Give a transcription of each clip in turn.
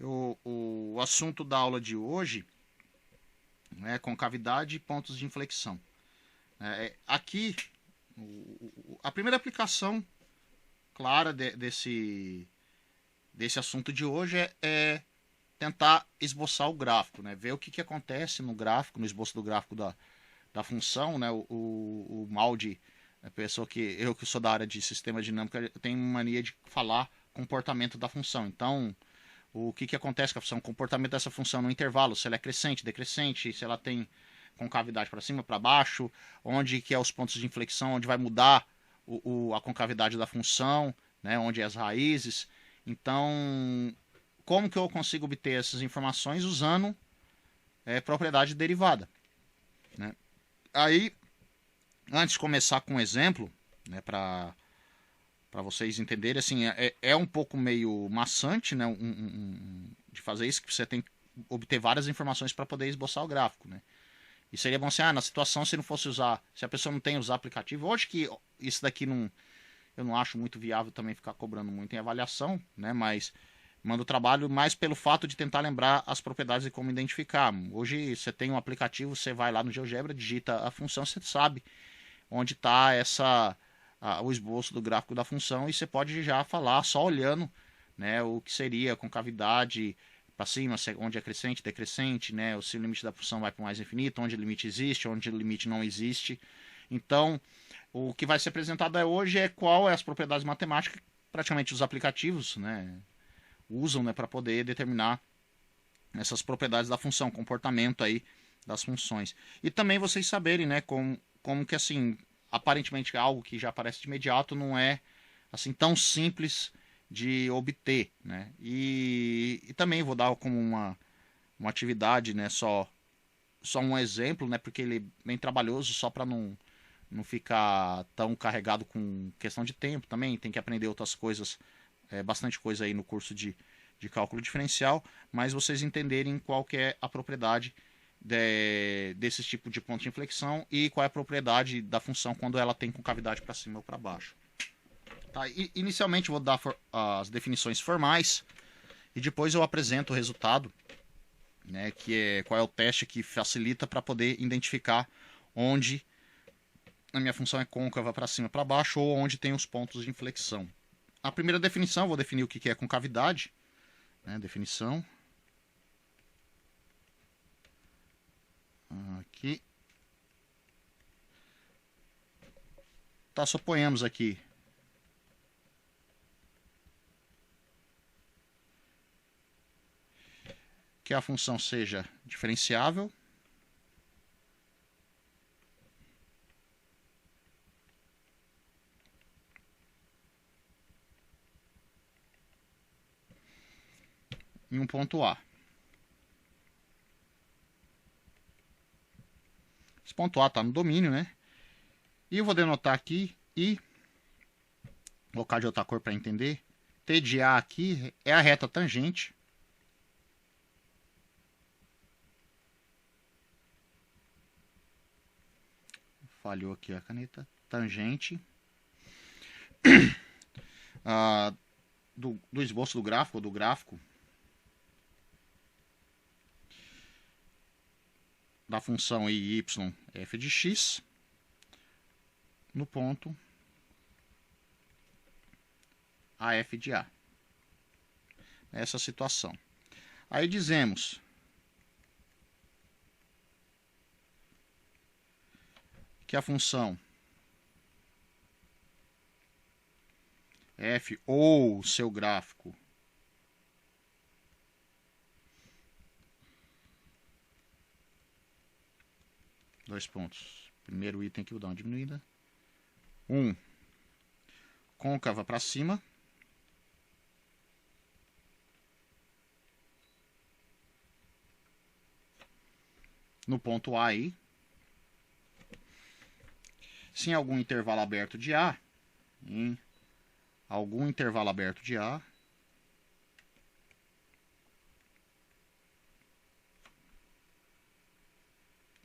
O assunto da aula de hoje é concavidade e pontos de inflexão. Aqui, a primeira aplicação clara desse assunto de hoje é tentar esboçar o gráfico, né? Ver o que acontece no gráfico, no esboço do gráfico da função, né? O Maldi, a pessoa eu que sou da área de sistema dinâmico, eu tenho mania de falar comportamento da função. Então, o que acontece com a função, o comportamento dessa função no intervalo, se ela é crescente, decrescente, se ela tem concavidade para cima, para baixo, onde que é os pontos de inflexão, onde vai mudar a concavidade da função, né? Onde é as raízes. Então, como que eu consigo obter essas informações usando propriedade derivada, né? Aí, antes de começar com um exemplo, né, para vocês entenderem, assim, é um pouco meio maçante, né, de fazer isso, que você tem que obter várias informações para poder esboçar o gráfico, né? E seria bom assim, na situação, se não fosse usar, se a pessoa não tem usar aplicativo, hoje que isso daqui eu não acho muito viável também ficar cobrando muito em avaliação, né, mas manda o trabalho mais pelo fato de tentar lembrar as propriedades e como identificar. Hoje você tem um aplicativo, você vai lá no GeoGebra, digita a função, você sabe onde está o esboço do gráfico da função e você pode já falar só olhando, né, o que seria concavidade para cima, onde é crescente, decrescente, né, se o limite da função vai para o mais infinito, onde o limite existe, onde o limite não existe. Então, o que vai ser apresentado hoje é qual é as propriedades matemáticas que praticamente os aplicativos, né, usam, né, para poder determinar essas propriedades da função, comportamento aí das funções. E também vocês saberem, né, como que assim, aparentemente algo que já aparece de imediato não é assim tão simples de obter, né? E também vou dar como uma atividade, né, só um exemplo, né, porque ele é bem trabalhoso, só para não ficar tão carregado com questão de tempo também, tem que aprender outras coisas, bastante coisa aí no curso de cálculo diferencial, mas vocês entenderem qual que é a propriedade desse tipo de ponto de inflexão e qual é a propriedade da função quando ela tem concavidade para cima ou para baixo. Tá, inicialmente vou dar as definições formais e depois eu apresento o resultado, né, que é qual é o teste que facilita para poder identificar onde a minha função é côncava para cima para baixo ou onde tem os pontos de inflexão. A primeira definição, vou definir o que é concavidade, né, definição. Aqui. Tá, suponhamos aqui que a função seja diferenciável. Em um ponto A. Esse ponto A está no domínio, né? E eu vou denotar aqui I, vou colocar de outra cor para entender. T de A aqui é a reta tangente. Falhou aqui a caneta. Tangente. Do esboço do gráfico, da função y f de x no ponto AF de A. Essa situação. Aí dizemos que a função f ou seu gráfico dois pontos. Primeiro item que eu vou dar uma diminuída. 1. Côncava para cima. No ponto A aí. Se em algum intervalo aberto de A, em algum intervalo aberto de A,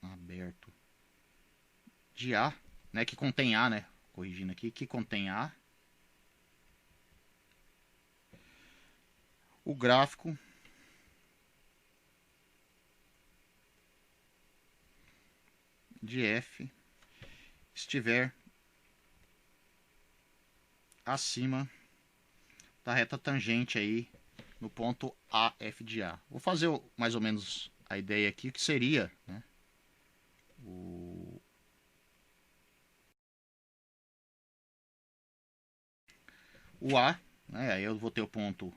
aberto de A, né, que contém A, né, corrigindo aqui, que contém A, o gráfico de f estiver acima da reta tangente aí no ponto AF de A. Vou fazer mais ou menos a ideia aqui, que seria, né, o A, né, aí eu vou ter o ponto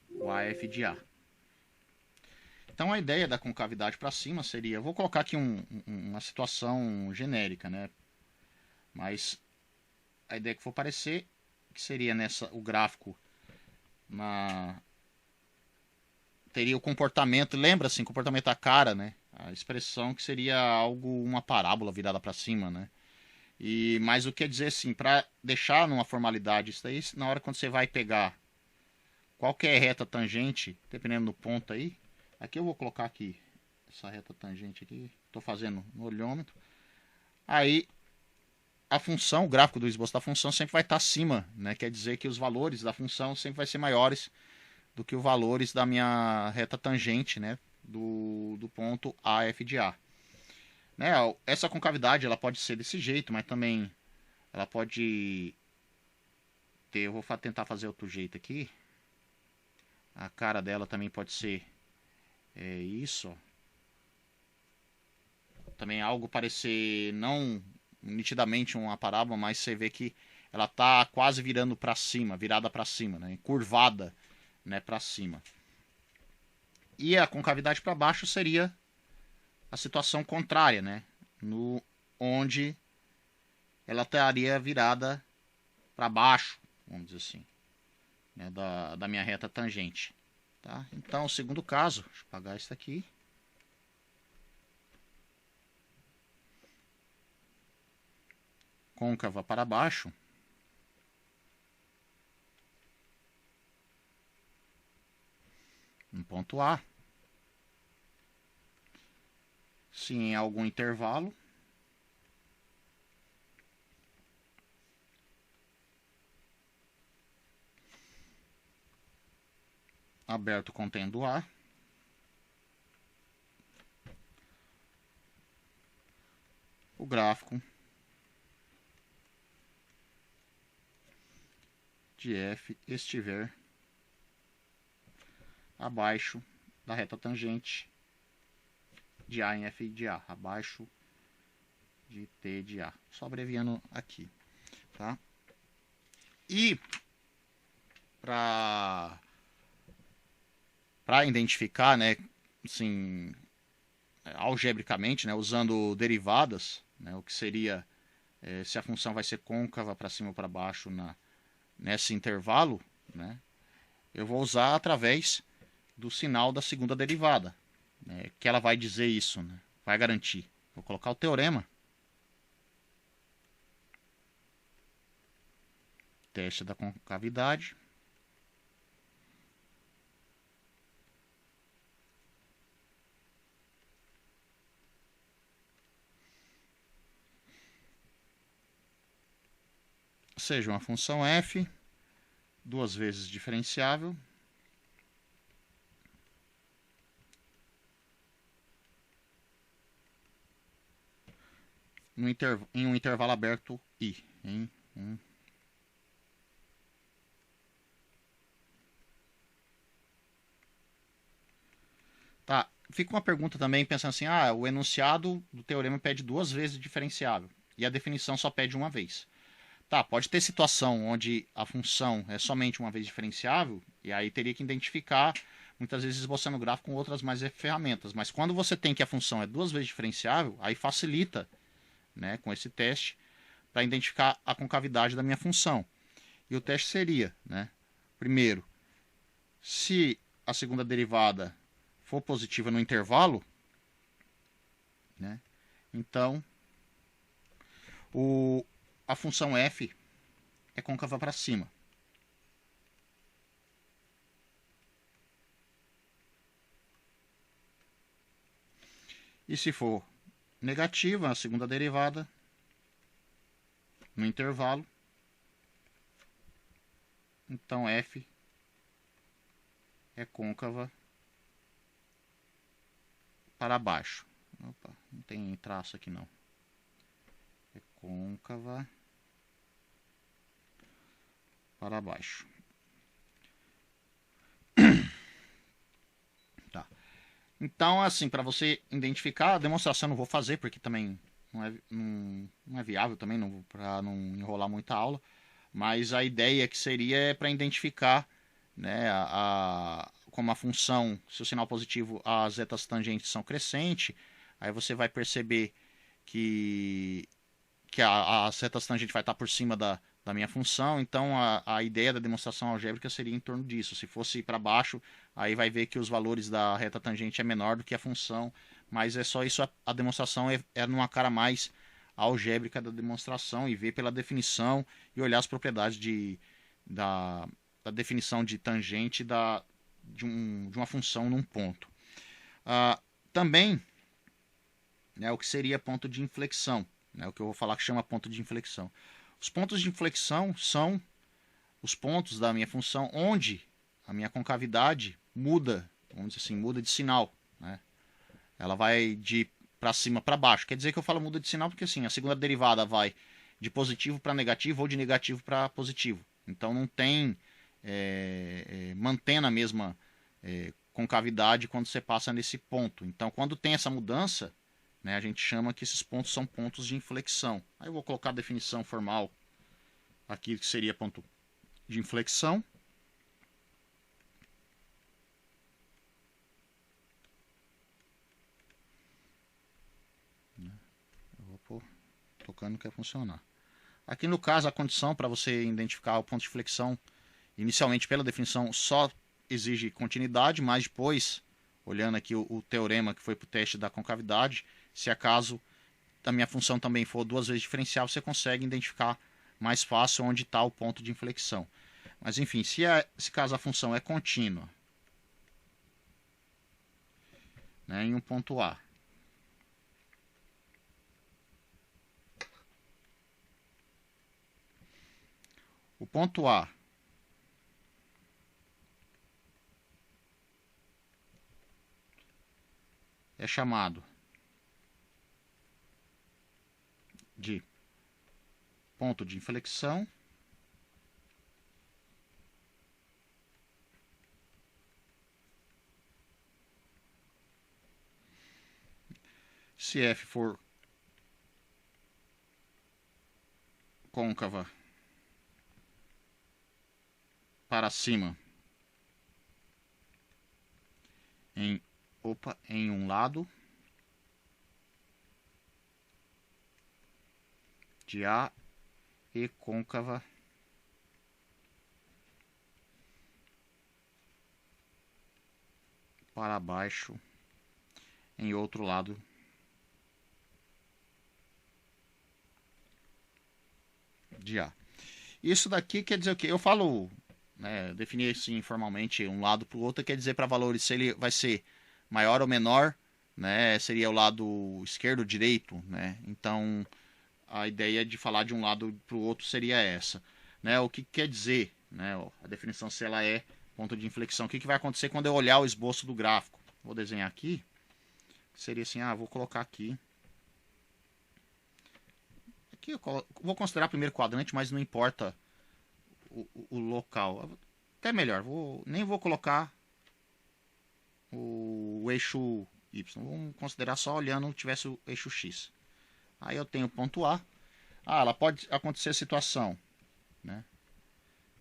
o AF de A. Então a ideia da concavidade para cima seria, eu vou colocar aqui uma situação genérica, né, mas a ideia que for parecer, que seria o gráfico teria o comportamento, lembra assim, comportamento da cara, né? A expressão que seria uma parábola virada para cima, né? Mas o que quer dizer assim, para deixar numa formalidade isso aí, na hora quando você vai pegar qualquer reta tangente, dependendo do ponto aí, aqui eu vou colocar aqui essa reta tangente aqui, estou fazendo no olhômetro. Aí a função, o gráfico do esboço da função sempre vai estar acima, né? Quer dizer que os valores da função sempre vai ser maiores do que os valores da minha reta tangente, né? Do ponto AF de A. Né? Essa concavidade ela pode ser desse jeito, mas também ela pode ter. Eu vou tentar fazer outro jeito aqui. A cara dela também pode ser isso. Ó. Também algo parecer não nitidamente uma parábola, mas você vê que ela está quase virando para cima, virada para cima, né? Curvada, né, para cima. E a concavidade para baixo seria a situação contrária, né? Onde ela estaria virada para baixo, vamos dizer assim, né? da minha reta tangente. Tá? Então, o segundo caso, deixa eu apagar isso aqui. Côncava para baixo. No ponto A. Se em algum intervalo aberto contendo A, o gráfico de f estiver abaixo da reta tangente de A em f de A, abaixo de T de A. Só abreviando aqui, tá? E para identificar, né, assim, algebricamente, né, usando derivadas, né, o que seria se a função vai ser côncava para cima ou para baixo nesse intervalo, né, eu vou usar através do sinal da segunda derivada, né, que ela vai dizer isso, né, vai garantir. Vou colocar o teorema. Teste da concavidade. Seja uma função f, duas vezes diferenciável, em um intervalo aberto I. Tá, fica uma pergunta também, pensando assim, o enunciado do teorema pede duas vezes diferenciável, e a definição só pede uma vez. Tá, pode ter situação onde a função é somente uma vez diferenciável, e aí teria que identificar, muitas vezes esboçando o gráfico com outras mais ferramentas. Mas quando você tem que a função é duas vezes diferenciável, aí facilita, né, com esse teste, para identificar a concavidade da minha função. E o teste seria, né, primeiro, se a segunda derivada for positiva no intervalo, né, então a função f é côncava para cima. E se for negativa, a segunda derivada, no intervalo, então f é côncava para baixo. Opa, não tem traço aqui não. É côncava para baixo. Tá. Então, assim, para você identificar, a demonstração eu não vou fazer, porque também não é viável também, para não enrolar muita aula. Mas a ideia que seria é para identificar, né, como a função, se o sinal positivo, as zetas tangentes são crescentes, aí você vai perceber que, a setas tangente vai estar por cima da minha função, então a ideia da demonstração algébrica seria em torno disso. Se fosse para baixo, aí vai ver que os valores da reta tangente é menor do que a função, mas é só isso, a demonstração é numa cara mais algébrica da demonstração e ver pela definição e olhar as propriedades da definição de tangente de uma função num ponto. Também, né, o que seria ponto de inflexão, né, o que eu vou falar que chama ponto de inflexão. Os pontos de inflexão são os pontos da minha função onde a minha concavidade muda, vamos dizer assim, muda de sinal, né? Ela vai de para cima para baixo. Quer dizer que eu falo muda de sinal porque assim, a segunda derivada vai de positivo para negativo ou de negativo para positivo. Então não tem mantendo a mesma concavidade quando você passa nesse ponto. Então quando tem essa mudança, né, a gente chama que esses pontos são pontos de inflexão. Aí eu vou colocar a definição formal aqui, que seria ponto de inflexão. Eu vou pôr tocando que vai funcionar. Aqui no caso, a condição para você identificar o ponto de inflexão, inicialmente pela definição, só exige continuidade, mas depois, olhando aqui o teorema que foi para o teste da concavidade, se acaso a minha função também for duas vezes diferencial, você consegue identificar mais fácil onde está o ponto de inflexão. Mas enfim, se caso a função é contínua, né, em um ponto A, o ponto A é chamado de ponto de inflexão se f for côncava para cima em um lado de A e côncava para baixo em outro lado de A. Isso daqui quer dizer o quê? Eu falo, né, definir assim informalmente um lado para o outro, quer dizer para valores se ele vai ser maior ou menor, né, seria o lado esquerdo ou direito, né? Então a ideia de falar de um lado para o outro seria essa, né? O que quer dizer, né? A definição se ela é ponto de inflexão. O que vai acontecer quando eu olhar o esboço do gráfico? Vou desenhar aqui. Seria assim, vou colocar aqui. Aqui eu vou considerar primeiro quadrante, mas não importa o local. Até melhor, nem vou colocar o eixo Y. Vamos considerar só olhando se tivesse o eixo X. Aí eu tenho o ponto A. Ela pode acontecer a situação, né,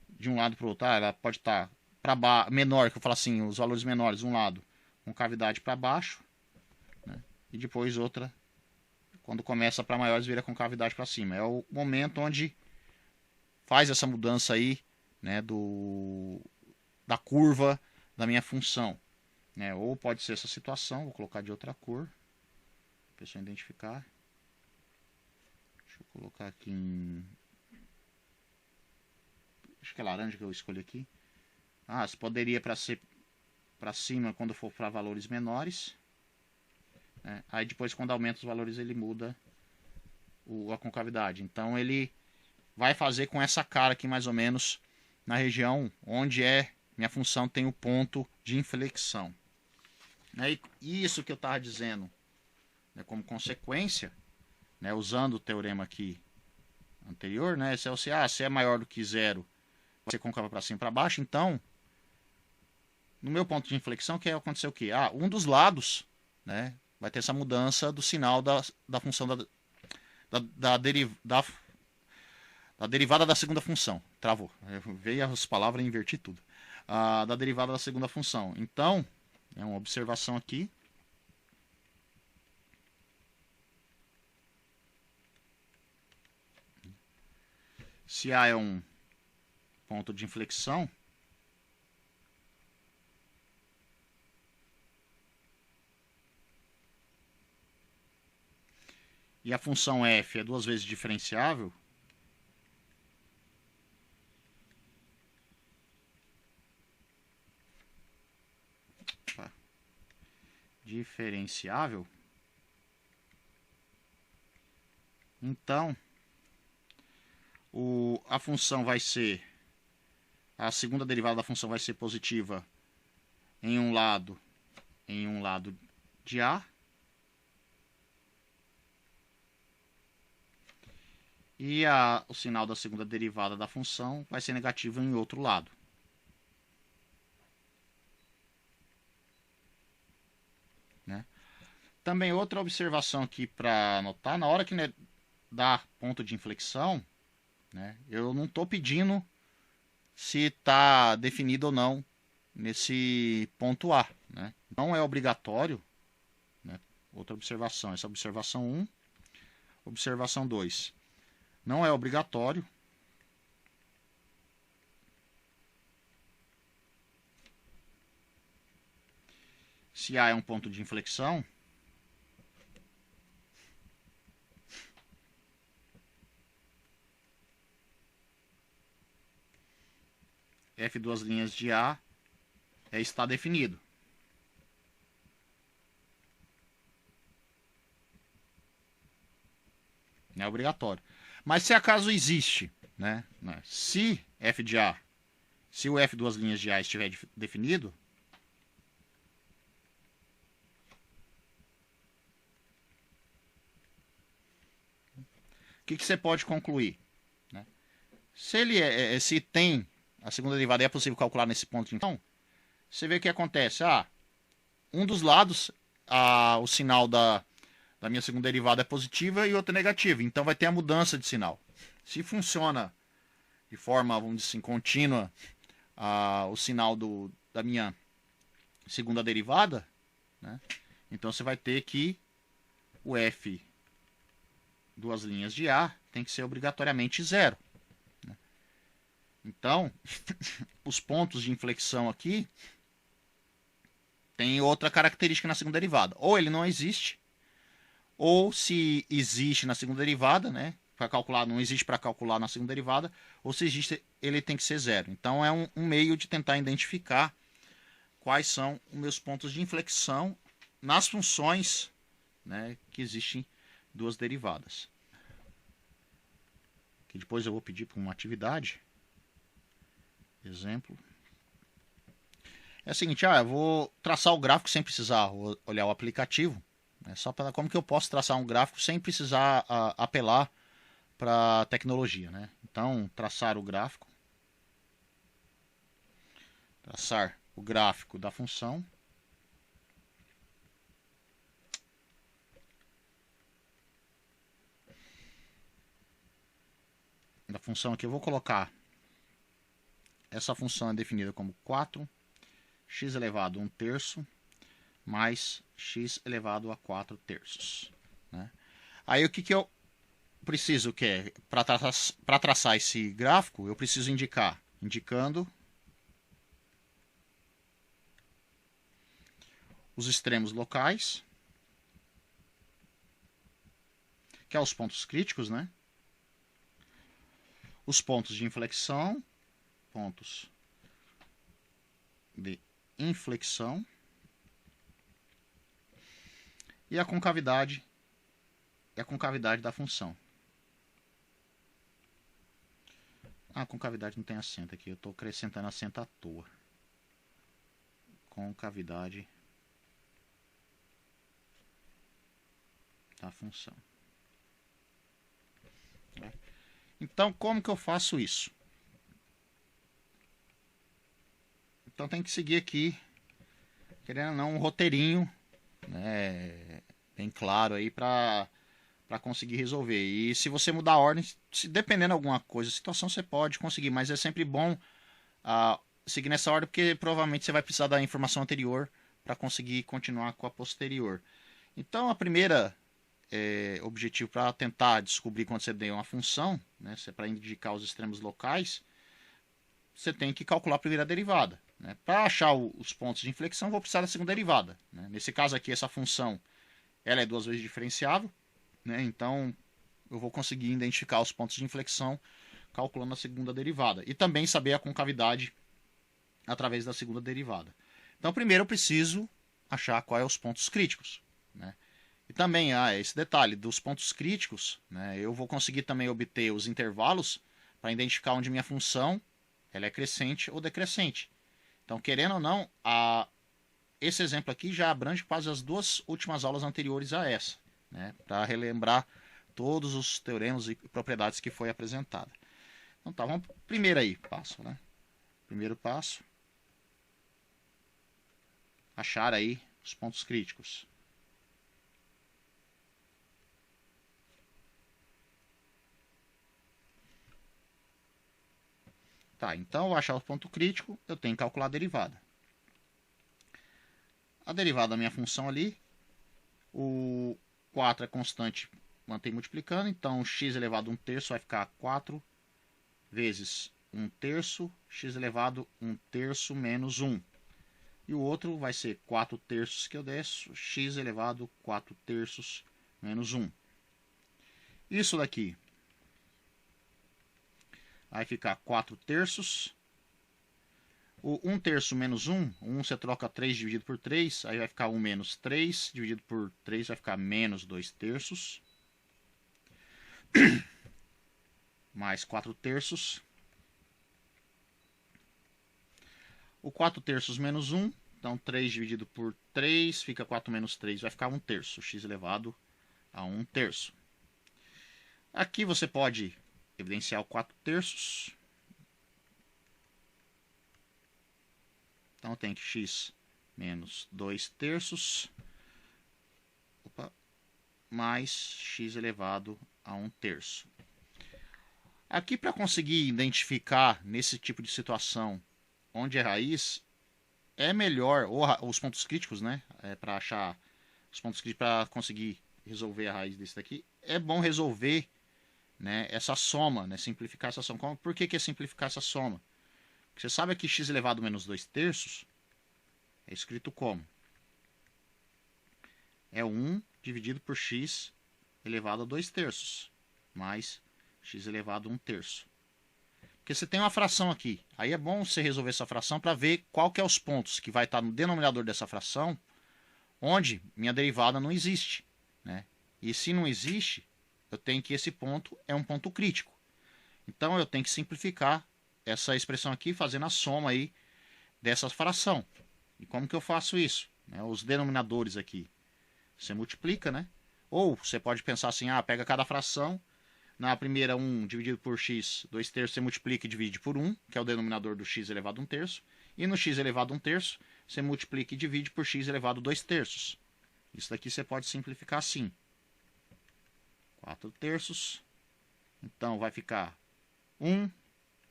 de um lado para o outro. Ela pode estar para menor, que eu falo assim, os valores menores, um lado com cavidade para baixo, né, e depois outra, quando começa para maiores, vira com cavidade para cima. É o momento onde faz essa mudança aí, né, da curva da minha função, né? Ou pode ser essa situação, vou colocar de outra cor, para a pessoa identificar. Deixa eu colocar aqui acho que é laranja que eu escolhi aqui. Você poderia ser para cima quando for para valores menores, né? Aí depois quando aumenta os valores ele muda a concavidade. Então ele vai fazer com essa cara aqui mais ou menos na região onde minha função tem o ponto de inflexão. E isso que eu estava dizendo, como consequência, né, usando o teorema aqui anterior, né, se é maior do que zero, vai ser côncava para cima e para baixo. Então, no meu ponto de inflexão, que aconteceu o quê? Um dos lados, né, vai ter essa mudança do sinal da função da derivada da segunda função. Travou. Veio as palavras e inverti tudo. Da derivada da segunda função. Então, é uma observação aqui. Se A é um ponto de inflexão, e a função f é duas vezes diferenciável, então a função vai ser, a segunda derivada da função vai ser positiva em um lado de A, e o sinal da segunda derivada da função vai ser negativo em outro lado. Né? Também outra observação aqui para anotar, na hora que dá ponto de inflexão, né, eu não estou pedindo se está definido ou não nesse ponto A. Né? Não é obrigatório. Né? Outra observação, essa observação 1, observação 2. Não é obrigatório se A é um ponto de inflexão, F duas linhas de A está definido. Não é obrigatório. Mas se acaso existe, né? Se F de A, se o F duas linhas de A estiver definido, o que você pode concluir? Né? Se tem a segunda derivada, é possível calcular nesse ponto. Então, você vê o que acontece. Um dos lados, o sinal da minha segunda derivada é positiva e outro é negativa. Então vai ter a mudança de sinal. Se funciona de forma, vamos dizer assim, contínua, o sinal da minha segunda derivada, né? Então você vai ter que o F duas linhas de A tem que ser obrigatoriamente zero. Né? Então, os pontos de inflexão aqui tem outra característica na segunda derivada. Ou ele não existe, ou se existe na segunda derivada, né? Para calcular, não existe para calcular na segunda derivada, ou se existe, ele tem que ser zero. Então é um meio de tentar identificar quais são os meus pontos de inflexão nas funções, né, que existem duas derivadas. Que depois eu vou pedir para uma atividade. Exemplo. É o seguinte, eu vou traçar o gráfico sem precisar olhar o aplicativo. Só para como que eu posso traçar um gráfico sem precisar apelar para tecnologia, né? Então, traçar o gráfico. Traçar o gráfico da função. Da função aqui eu vou colocar. Essa função é definida como 4x elevado a 1/3 mais x elevado a 4/3. Né? Aí o que eu preciso que é para traçar esse gráfico, eu preciso indicando os extremos locais, que é os pontos críticos, né? Os pontos de inflexão, pontos de inflexão e a concavidade da função. A concavidade não tem acento aqui, eu estou acrescentando acento à toa. Concavidade da função. Então, como que eu faço isso? Então tem que seguir aqui, querendo ou não, um roteirinho, né, bem claro aí para conseguir resolver. E se você mudar a ordem, se dependendo de alguma coisa, situação, você pode conseguir, mas é sempre bom seguir nessa ordem, porque provavelmente você vai precisar da informação anterior para conseguir continuar com a posterior. Então, a primeira objetivo para tentar descobrir quando você tem uma função, né, se é para indicar os extremos locais, você tem que calcular a primeira derivada. Né? Para achar os pontos de inflexão, vou precisar da segunda derivada. Né? Nesse caso aqui, essa função ela é duas vezes diferenciável, né? Então eu vou conseguir identificar os pontos de inflexão calculando a segunda derivada. E também saber a concavidade através da segunda derivada. Então primeiro eu preciso achar quais são os pontos críticos. Né? E também esse detalhe dos pontos críticos, né? Eu vou conseguir também obter os intervalos para identificar onde minha função ela é crescente ou decrescente. Então, querendo ou não, esse exemplo aqui já abrange quase as duas últimas aulas anteriores a essa, né? Para relembrar todos os teoremas e propriedades que foi apresentada. Então tá, vamos primeiro aí, passo, né? Primeiro passo, achar aí os pontos críticos. Tá, então eu achar o ponto crítico, eu tenho que calcular a derivada. A derivada da minha função ali, o 4 é constante, mantém multiplicando, então x elevado a 1/3 vai ficar 4 vezes 1/3, x elevado a 1/3 menos 1. E o outro vai ser 4/3 que eu desço, x elevado a 4/3 menos 1. Isso daqui vai ficar 4/3. O 1/3 menos 1, 1 você troca 3 dividido por 3, aí vai ficar 1 menos 3, dividido por 3 vai ficar menos 2/3. Mais 4/3. O 4/3 menos 1, então 3 dividido por 3, fica 4 menos 3, vai ficar 1/3, x elevado a 1/3. Aqui você pode evidenciar o 4/3. Então tem que x menos 2/3 mais x elevado a 1/3. Aqui para conseguir identificar nesse tipo de situação onde é raiz, é melhor, ou os pontos críticos, né? Para achar os pontos críticos para conseguir resolver a raiz desse daqui, é bom resolver, né, essa soma, né, simplificar essa soma. Por que é simplificar essa soma? Você sabe que x elevado a menos 2/3 é escrito como? É 1 dividido por x elevado a 2/3 mais x elevado a 1/3. Porque você tem uma fração aqui. Aí é bom você resolver essa fração para ver qual que é os pontos que vai estar no denominador dessa fração, onde minha derivada não existe. Né? E se não existe, eu tenho que esse ponto é um ponto crítico. Então eu tenho que simplificar essa expressão aqui, fazendo a soma aí dessa fração. E como que eu faço isso? Os denominadores aqui, você multiplica, né? Ou você pode pensar assim, pega cada fração, na primeira 1 dividido por x, 2/3 você multiplica e divide por 1, que é o denominador do x elevado a 1/3. E no x elevado a 1/3, você multiplica e divide por x elevado a 2/3. Isso daqui você pode simplificar assim. 4/3. Então vai ficar 1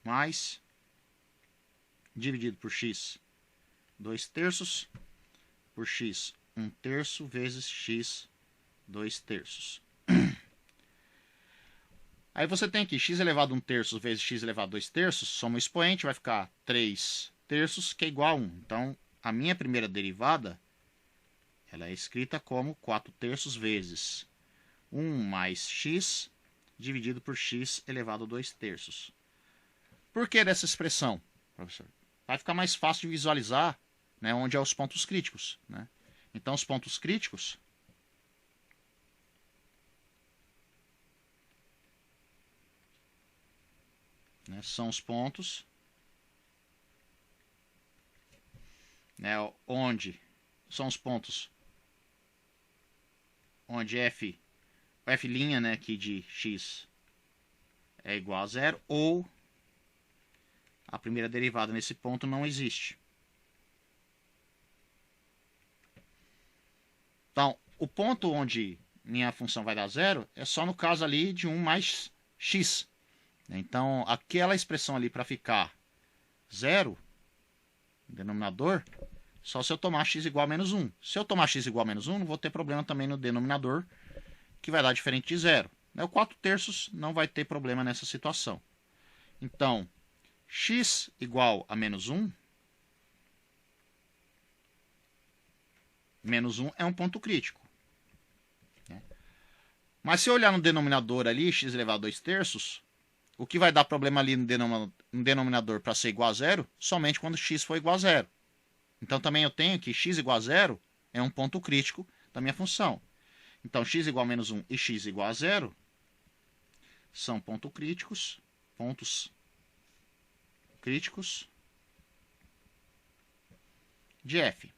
mais dividido por x 2/3 por x 1/3 vezes x 2/3. Aí você tem aqui x elevado a 1/3 vezes x elevado a 2/3, soma o expoente, vai ficar 3/3, que é igual a 1. Então, a minha primeira derivada, ela é escrita como 4/3 vezes 1 mais x dividido por x elevado a 2/3. Por que dessa expressão, professor? Vai ficar mais fácil de visualizar, né, onde é os pontos críticos. Né? Então, os pontos críticos são os pontos, onde são os pontos onde f f', né, aqui de x é igual a zero, ou a primeira derivada nesse ponto não existe. Então, o ponto onde minha função vai dar zero é só no caso ali de 1 mais x. Então, aquela expressão ali para ficar zero, denominador, só se eu tomar x igual a menos 1. Se eu tomar x igual a menos 1, não vou ter problema também no denominador, que vai dar diferente de zero. O 4/3 não vai ter problema nessa situação. Então, x igual a menos 1, menos 1 é um ponto crítico. Mas se eu olhar no denominador ali, x elevado a 2/3, o que vai dar problema ali no denominador para ser igual a zero? Somente quando x for igual a zero. Então também eu tenho que x igual a zero é um ponto crítico da minha função. Então x igual a menos 1 e x igual a zero são pontos críticos de f.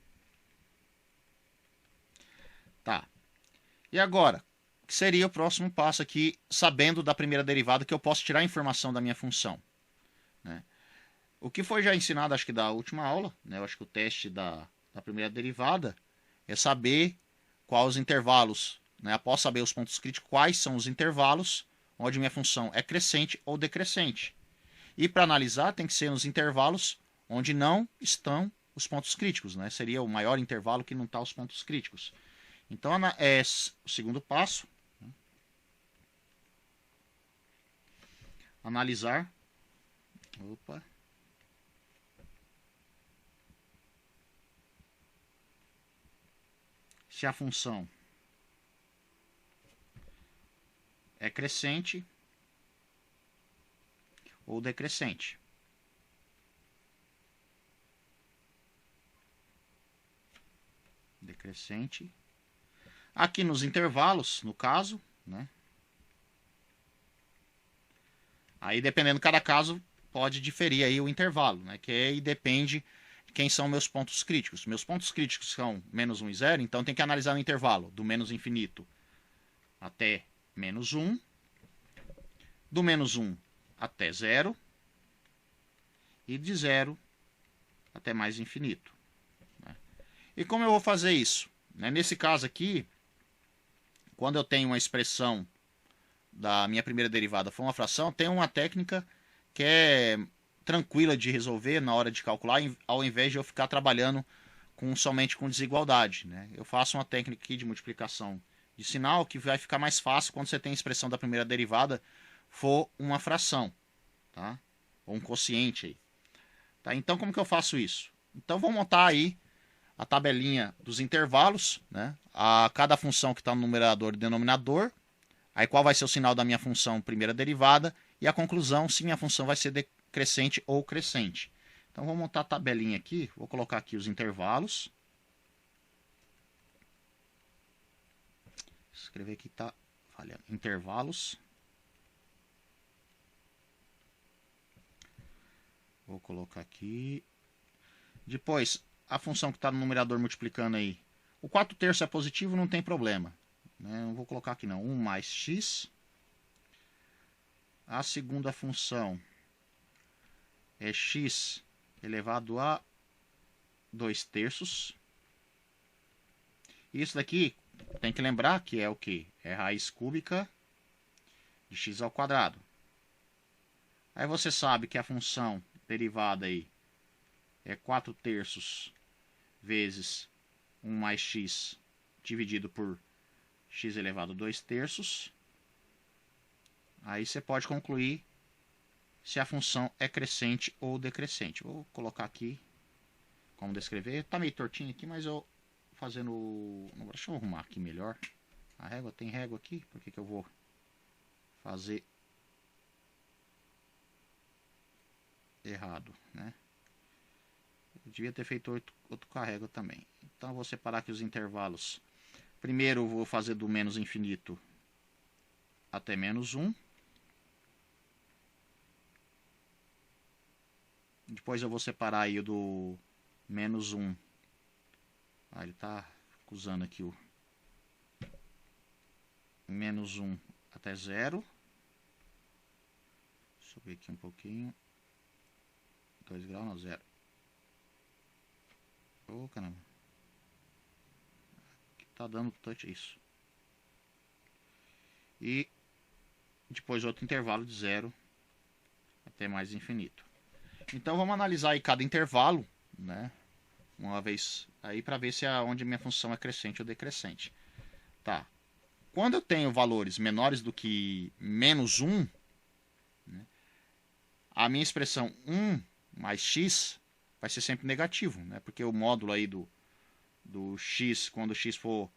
Tá. E agora, o que seria o próximo passo aqui, sabendo da primeira derivada, que eu posso tirar a informação da minha função? Né? O que foi já ensinado, acho que da última aula, né? Eu acho que o teste da primeira derivada é saber quais os intervalos, né? Após saber os pontos críticos, quais são os intervalos onde minha função é crescente ou decrescente. E para analisar, tem que ser nos intervalos onde não estão os pontos críticos, né? Seria o maior intervalo que não está os pontos críticos. Então, é o segundo passo. Analisar. Opa. Se a função é crescente ou decrescente. Decrescente. Aqui nos intervalos, no caso, né? Aí dependendo de cada caso, pode diferir aí o intervalo, né? Que aí depende de quem são meus pontos críticos. Meus pontos críticos são menos 1 e 0, então tem que analisar o intervalo do menos infinito até menos 1, do menos 1 até 0 e de 0 até mais infinito. Né? E como eu vou fazer isso? Né? Nesse caso aqui, quando eu tenho uma expressão da minha primeira derivada for uma fração, tem uma técnica que é tranquila de resolver na hora de calcular, ao invés de eu ficar trabalhando somente com desigualdade. Né? Eu faço uma técnica aqui de multiplicação de sinal que vai ficar mais fácil quando você tem a expressão da primeira derivada for uma fração, tá? Ou um quociente aí. Tá? Então como que eu faço isso? Então vou montar aí a tabelinha dos intervalos, né? A cada função que está no numerador e denominador, aí qual vai ser o sinal da minha função primeira derivada e a conclusão se minha função vai ser decrescente ou crescente. Então vou montar a tabelinha aqui, vou colocar aqui os intervalos. Escrever aqui tá falhando. Intervalos. Vou colocar aqui. Depois, a função que está no numerador multiplicando aí. O 4/3 é positivo, não tem problema. Né? Não vou colocar aqui não. 1 mais x. A segunda função é x elevado a 2/3. Isso daqui tem que lembrar que é o que? É raiz cúbica de x ao quadrado. Aí você sabe que a função derivada aí é 4/3 vezes 1 mais x dividido por x elevado a 2/3. Aí você pode concluir se a função é crescente ou decrescente. Vou colocar aqui como descrever. Tá meio tortinho aqui, mas eu fazendo... Deixa eu arrumar aqui melhor. A régua, tem régua aqui. Por que eu vou fazer errado, né? Eu devia ter feito outro com a régua também. Então eu vou separar aqui os intervalos. Primeiro eu vou fazer do menos infinito até menos 1. Depois eu vou separar aí o do menos 1. Ah, ele tá usando aqui menos 1 até 0. Deixa eu ver aqui um pouquinho. 2 graus, não, 0. Ô, caramba. Aqui tá dando touch, isso. E depois outro intervalo de 0 até mais infinito. Então vamos analisar aí cada intervalo, né? Uma vez aí para ver se é onde minha função é crescente ou decrescente. Tá. Quando eu tenho valores menores do que menos 1, né, a minha expressão 1 mais x vai ser sempre negativo, né? Porque o módulo aí do x, quando x for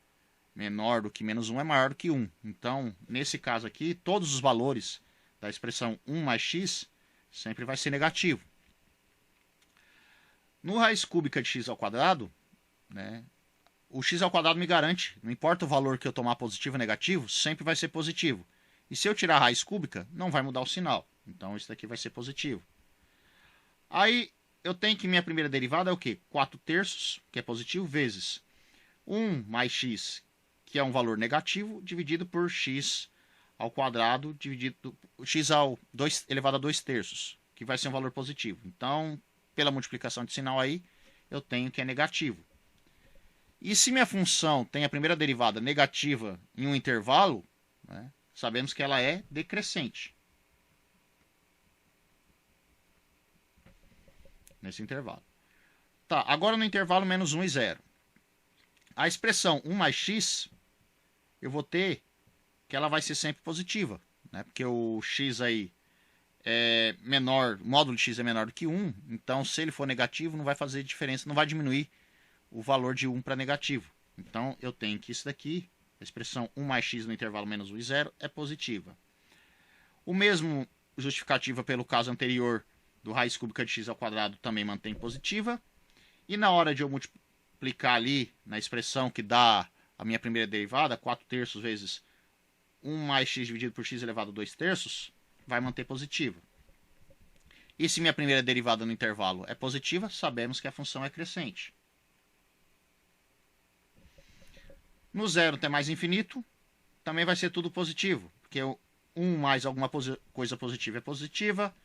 menor do que menos 1, é maior do que 1. Então, nesse caso aqui, todos os valores da expressão 1 mais x sempre vai ser negativo. No raiz cúbica de x ao quadrado, né, o x ao quadrado me garante, não importa o valor que eu tomar positivo ou negativo, sempre vai ser positivo. E se eu tirar a raiz cúbica, não vai mudar o sinal. Então, isso daqui vai ser positivo. Aí, eu tenho que minha primeira derivada é o quê? 4/3, que é positivo, vezes 1 mais x, que é um valor negativo, dividido por x ao quadrado, dividido x ao 2 elevado a 2/3, que vai ser um valor positivo. Então, pela multiplicação de sinal aí, eu tenho que é negativo. E se minha função tem a primeira derivada negativa em um intervalo, né, sabemos que ela é decrescente. Nesse intervalo. Tá, agora no intervalo menos 1 e 0. A expressão 1 mais x, eu vou ter que ela vai ser sempre positiva, né? Porque o x aí é menor, o módulo de x é menor do que 1, então se ele for negativo não vai fazer diferença, não vai diminuir o valor de 1 para negativo. Então eu tenho que isso daqui, a expressão 1 mais x no intervalo menos 1 e 0 é positiva. O mesmo justificativa pelo caso anterior do raiz cúbica de x ao quadrado também mantém positiva. E na hora de eu multiplicar ali na expressão que dá a minha primeira derivada, 4/3 vezes 1 mais x dividido por x elevado a 2/3, vai manter positiva. E se minha primeira derivada no intervalo é positiva, sabemos que a função é crescente. No 0 até mais infinito, também vai ser tudo positivo, porque 1 mais alguma coisa positiva é positiva.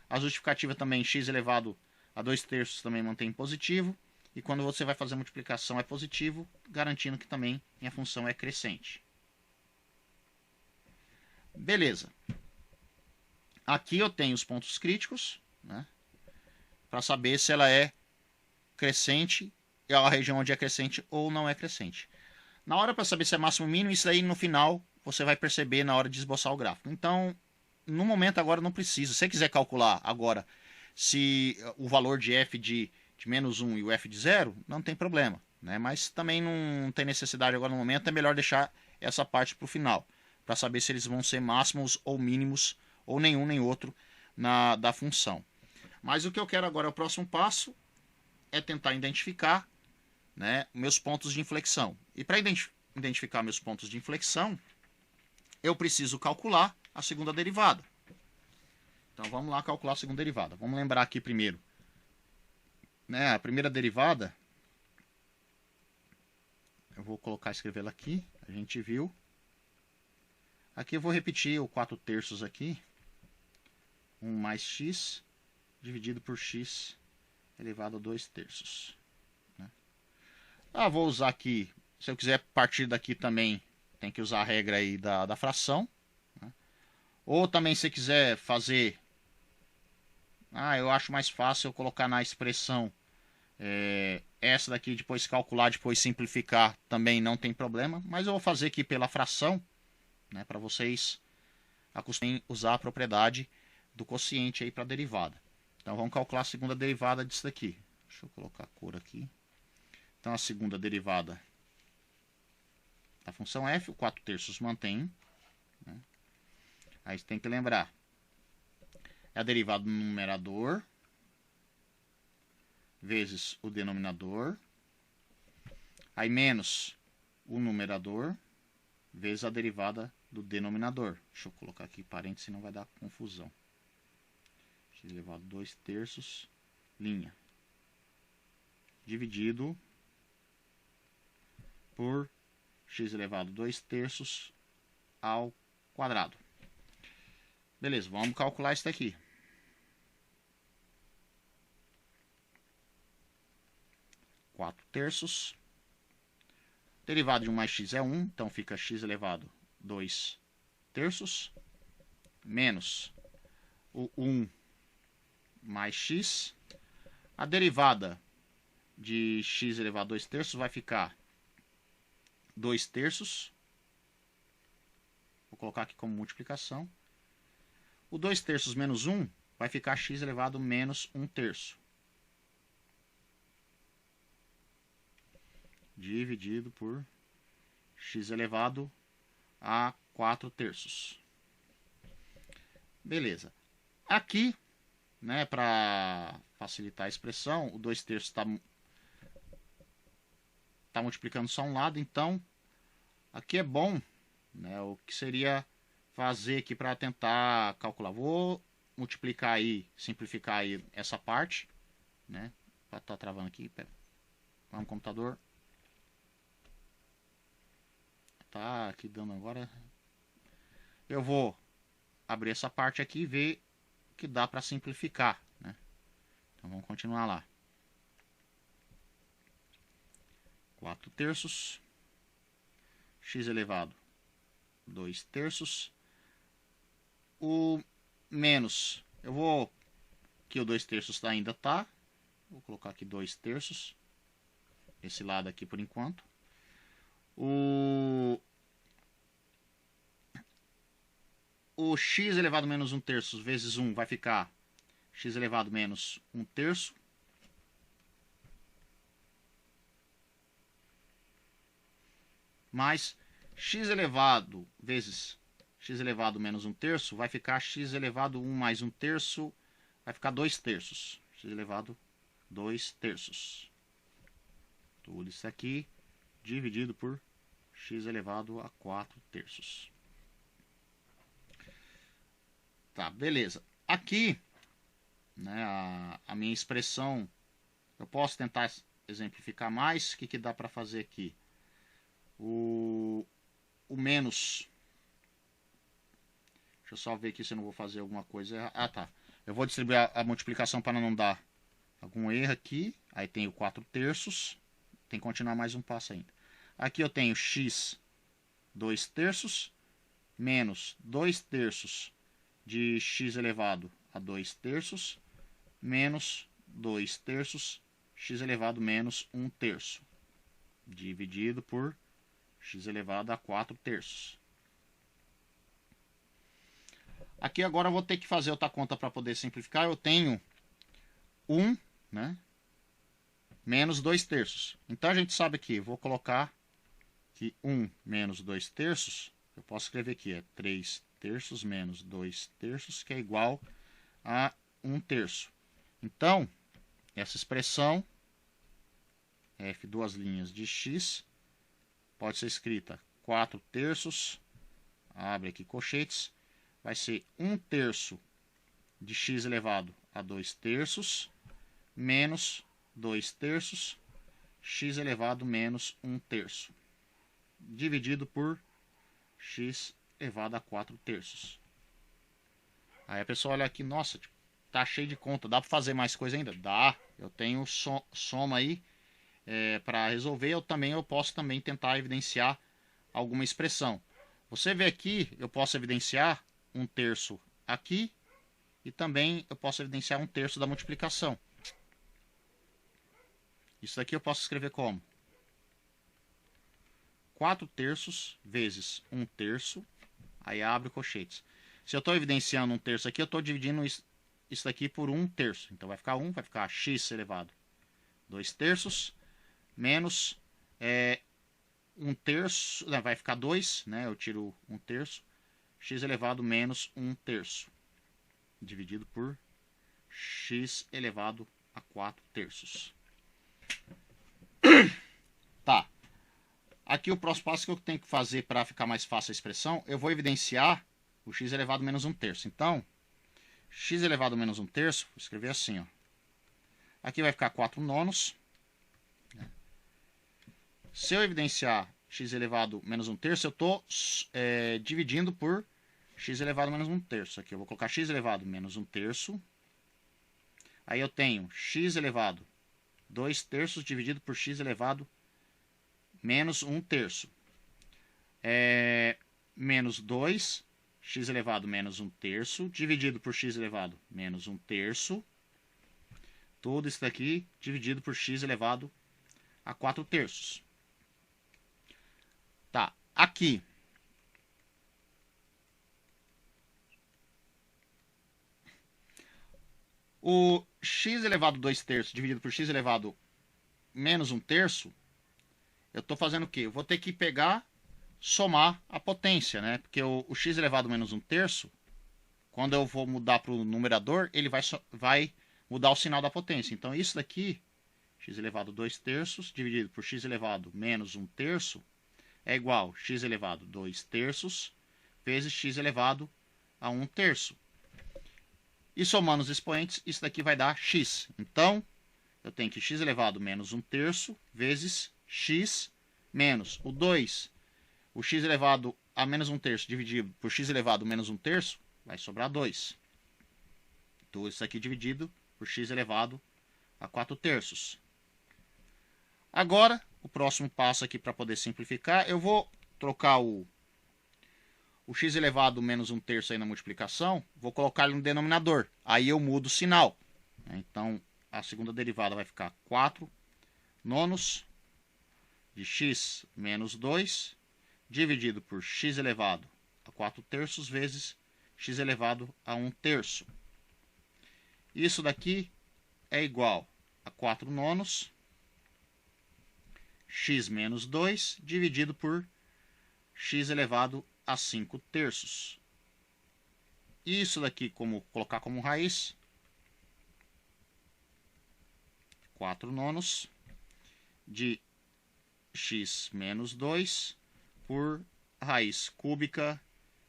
A justificativa também, x elevado a 2/3 também mantém positivo. E quando você vai fazer a multiplicação é positivo, garantindo que também minha função é crescente. Beleza. Aqui eu tenho os pontos críticos, né, para saber se ela é crescente, é a região onde é crescente ou não é crescente. Na hora para saber se é máximo ou mínimo, isso aí no final você vai perceber na hora de esboçar o gráfico. Então, no momento agora não precisa. Se você quiser calcular agora se o valor de f de menos 1 e o f de 0, não tem problema, né? Mas também não tem necessidade agora no momento, é melhor deixar essa parte para o final, para saber se eles vão ser máximos ou mínimos, ou nenhum nem outro da função. Mas o que eu quero agora, o próximo passo, é tentar identificar, né, meus pontos de inflexão. E para identificar meus pontos de inflexão, eu preciso calcular a segunda derivada. Então vamos lá calcular a segunda derivada. Vamos lembrar aqui primeiro, né, a primeira derivada, eu vou colocar, escrevê-la aqui, a gente viu. Aqui eu vou repetir o 4/3 aqui, 1 mais x dividido por x elevado a 2/3. Né? Vou usar aqui, se eu quiser partir daqui também, tem que usar a regra aí da fração. Né? Ou também se quiser fazer, eu acho mais fácil eu colocar na expressão essa daqui, depois calcular, depois simplificar, também não tem problema. Mas eu vou fazer aqui pela fração, né, para vocês acostumem a usar a propriedade do quociente aí para a derivada. Então vamos calcular a segunda derivada disso daqui. Deixa eu colocar a cor aqui. Então a segunda derivada da função f, o 4/3 mantém. Né? Aí você tem que lembrar. É a derivada do numerador vezes o denominador. Aí menos o numerador vezes a derivada do denominador. Deixa eu colocar aqui parênteses, senão vai dar confusão. X elevado a 2/3, linha. Dividido por x elevado a 2/3 ao quadrado. Beleza, vamos calcular isso daqui. Quatro terços. Derivado de 1 mais x é 1, então fica x elevado 2 terços. Menos o 1 mais x. A derivada de x elevado a 2 terços vai ficar 2 terços. Vou colocar aqui como multiplicação. O 2 terços menos 1 vai ficar x elevado a menos 1 terço. Dividido por x elevado a 4 terços. Beleza. Aqui, né, para facilitar a expressão, o 2 terços está multiplicando só um lado, então aqui é bom, né, o que seria fazer aqui para tentar calcular. Vou multiplicar aí, simplificar aí essa parte, né? Tá travando aqui, pera. Vamos no computador. Tá aqui dando agora. Eu vou abrir essa parte aqui e ver que dá para simplificar, né? Então vamos continuar lá. 4 terços. X elevado 2 terços. O menos, eu vou, que o 2 terços ainda tá. Vou colocar aqui 2 terços. Esse lado aqui por enquanto. O x elevado a menos 1 terço vezes 1 vai ficar x elevado a menos 1 terço. Mais x elevado vezes x elevado a menos 1 terço vai ficar x elevado a 1 mais 1 terço. Vai ficar 2 terços. X elevado a 2 terços. Tudo isso aqui dividido por x elevado a 4 terços. Tá, beleza. Aqui, né, a minha expressão, eu posso tentar exemplificar mais. O que, que dá para fazer aqui? O menos... Deixa eu só ver aqui se eu não vou fazer alguma coisa. Ah, tá. Eu vou distribuir a multiplicação para não dar algum erro aqui. Aí tenho 4 terços. Tem que continuar mais um passo ainda. Aqui eu tenho x 2 terços menos 2 terços de x elevado a 2 terços menos 2 terços x elevado a menos 1 terço dividido por x elevado a 4 terços. Aqui agora eu vou ter que fazer outra conta para poder simplificar. Eu tenho 1, né, menos 2 terços. Então a gente sabe aqui, vou colocar que 1 menos 2 terços, eu posso escrever aqui, é 3 terços menos 2 terços, que é igual a 1 terço. Então, essa expressão, f duas linhas de x, pode ser escrita 4 terços, abre aqui colchetes, vai ser 1 terço de x elevado a 2 terços, menos 2 terços, x elevado a menos 1 terço, dividido por x elevado a 4 terços. Aí a pessoa olha aqui, nossa, tá cheio de conta, dá para fazer mais coisa ainda? Dá, eu tenho soma aí para resolver. Eu posso também tentar evidenciar alguma expressão. Você vê aqui, eu posso evidenciar 1 terço aqui e também eu posso evidenciar 1 terço da multiplicação. Isso daqui eu posso escrever como 4 terços vezes 1 terço, aí abre colchetes. Se eu estou evidenciando 1 terço aqui, eu estou dividindo isso daqui por 1 terço. Então vai ficar 1, vai ficar x elevado a 2 terços, menos 1 terço, não, vai ficar 2, né? Eu tiro 1 terço, x elevado a menos 1 terço, dividido por x elevado a 4 terços. Tá. Aqui o próximo passo que eu tenho que fazer para ficar mais fácil a expressão, eu vou evidenciar o x elevado a menos 1 terço. Então, x elevado a menos 1 terço, vou escrever assim, ó. Aqui vai ficar 4 nonos. Se eu evidenciar x elevado menos 1/3, eu estou dividindo por x elevado menos 1/3. Aqui eu vou colocar x elevado menos 1/3. Aí eu tenho x elevado 2/3 dividido por x elevado menos 1/3. Menos 2, x elevado menos 1/3, dividido por x elevado menos 1/3. Tudo isso daqui dividido por x elevado a 4/3. Tá, aqui. O x elevado 2/3 dividido por x elevado menos 1/3, eu estou fazendo o quê? Eu vou ter que pegar, somar a potência, né? Porque o x elevado menos 1/3, quando eu vou mudar para o numerador, ele vai mudar o sinal da potência. Então, isso daqui, x elevado 2/3 dividido por x elevado menos 1/3, é igual a x elevado 2/3 vezes x elevado a 1/3. E somando os expoentes, isso daqui vai dar x. Então, eu tenho que x elevado menos 1/3 vezes x menos o 2. O x elevado a menos 1/3 dividido por x elevado a menos 1/3, vai sobrar 2. Então, isso aqui dividido por x elevado a 4/3. Agora, o próximo passo aqui para poder simplificar, eu vou trocar o x elevado menos 1/3 aí na multiplicação, vou colocar ele no denominador. Aí eu mudo o sinal. Então, a segunda derivada vai ficar 4 nonos de x menos 2, dividido por x elevado a 4/3 vezes x elevado a 1/3. Isso daqui é igual a 4 nonos x menos 2 dividido por x elevado a 5/3. Isso daqui, como colocar como raiz, 4 nonos de x menos 2 por raiz cúbica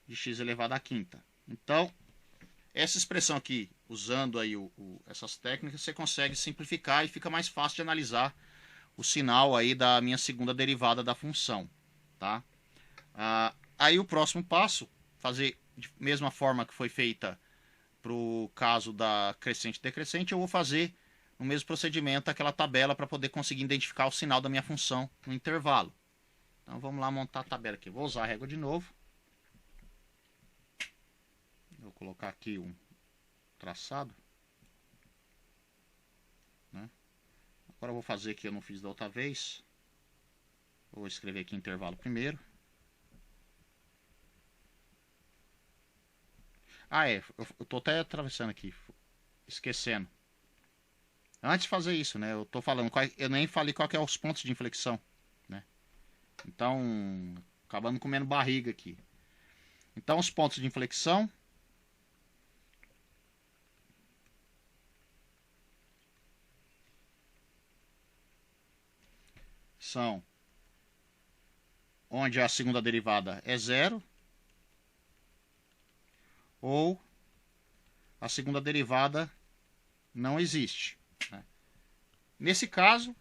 de x elevado à quinta. Então, essa expressão aqui, usando aí essas técnicas, você consegue simplificar e fica mais fácil de analisar o sinal aí da minha segunda derivada da função, tá? Aí o próximo passo, fazer de mesma forma que foi feita para o caso da crescente e decrescente, eu vou fazer no mesmo procedimento aquela tabela para poder conseguir identificar o sinal da minha função no intervalo. Então vamos lá montar a tabela aqui. Vou usar a régua de novo. Vou colocar aqui um traçado, né? Agora eu vou fazer que eu não fiz da outra vez. Vou escrever aqui intervalo primeiro. Eu tô até atravessando aqui, esquecendo. Antes de fazer isso, né? Eu tô falando, eu nem falei qual que é os pontos de inflexão, né? Então, acabando comendo barriga aqui. Então, os pontos de inflexão são onde a segunda derivada é zero, ou a segunda derivada não existe, né? Nesse caso,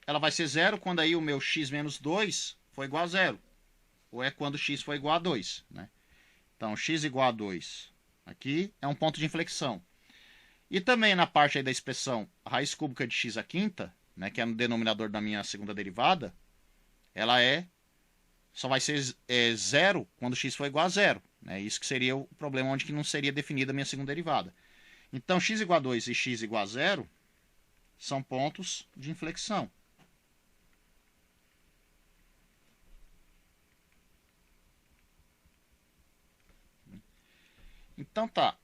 ela vai ser zero quando aí o meu x menos 2 for igual a zero, ou é quando x for igual a 2, né? Então, x igual a 2 aqui é um ponto de inflexão. E também na parte aí da expressão raiz cúbica de x à quinta, né, que é no denominador da minha segunda derivada, ela só vai ser zero quando x for igual a zero, né? Isso que seria o problema onde que não seria definida a minha segunda derivada. Então, x igual a 2 e x igual a zero são pontos de inflexão. Então tá,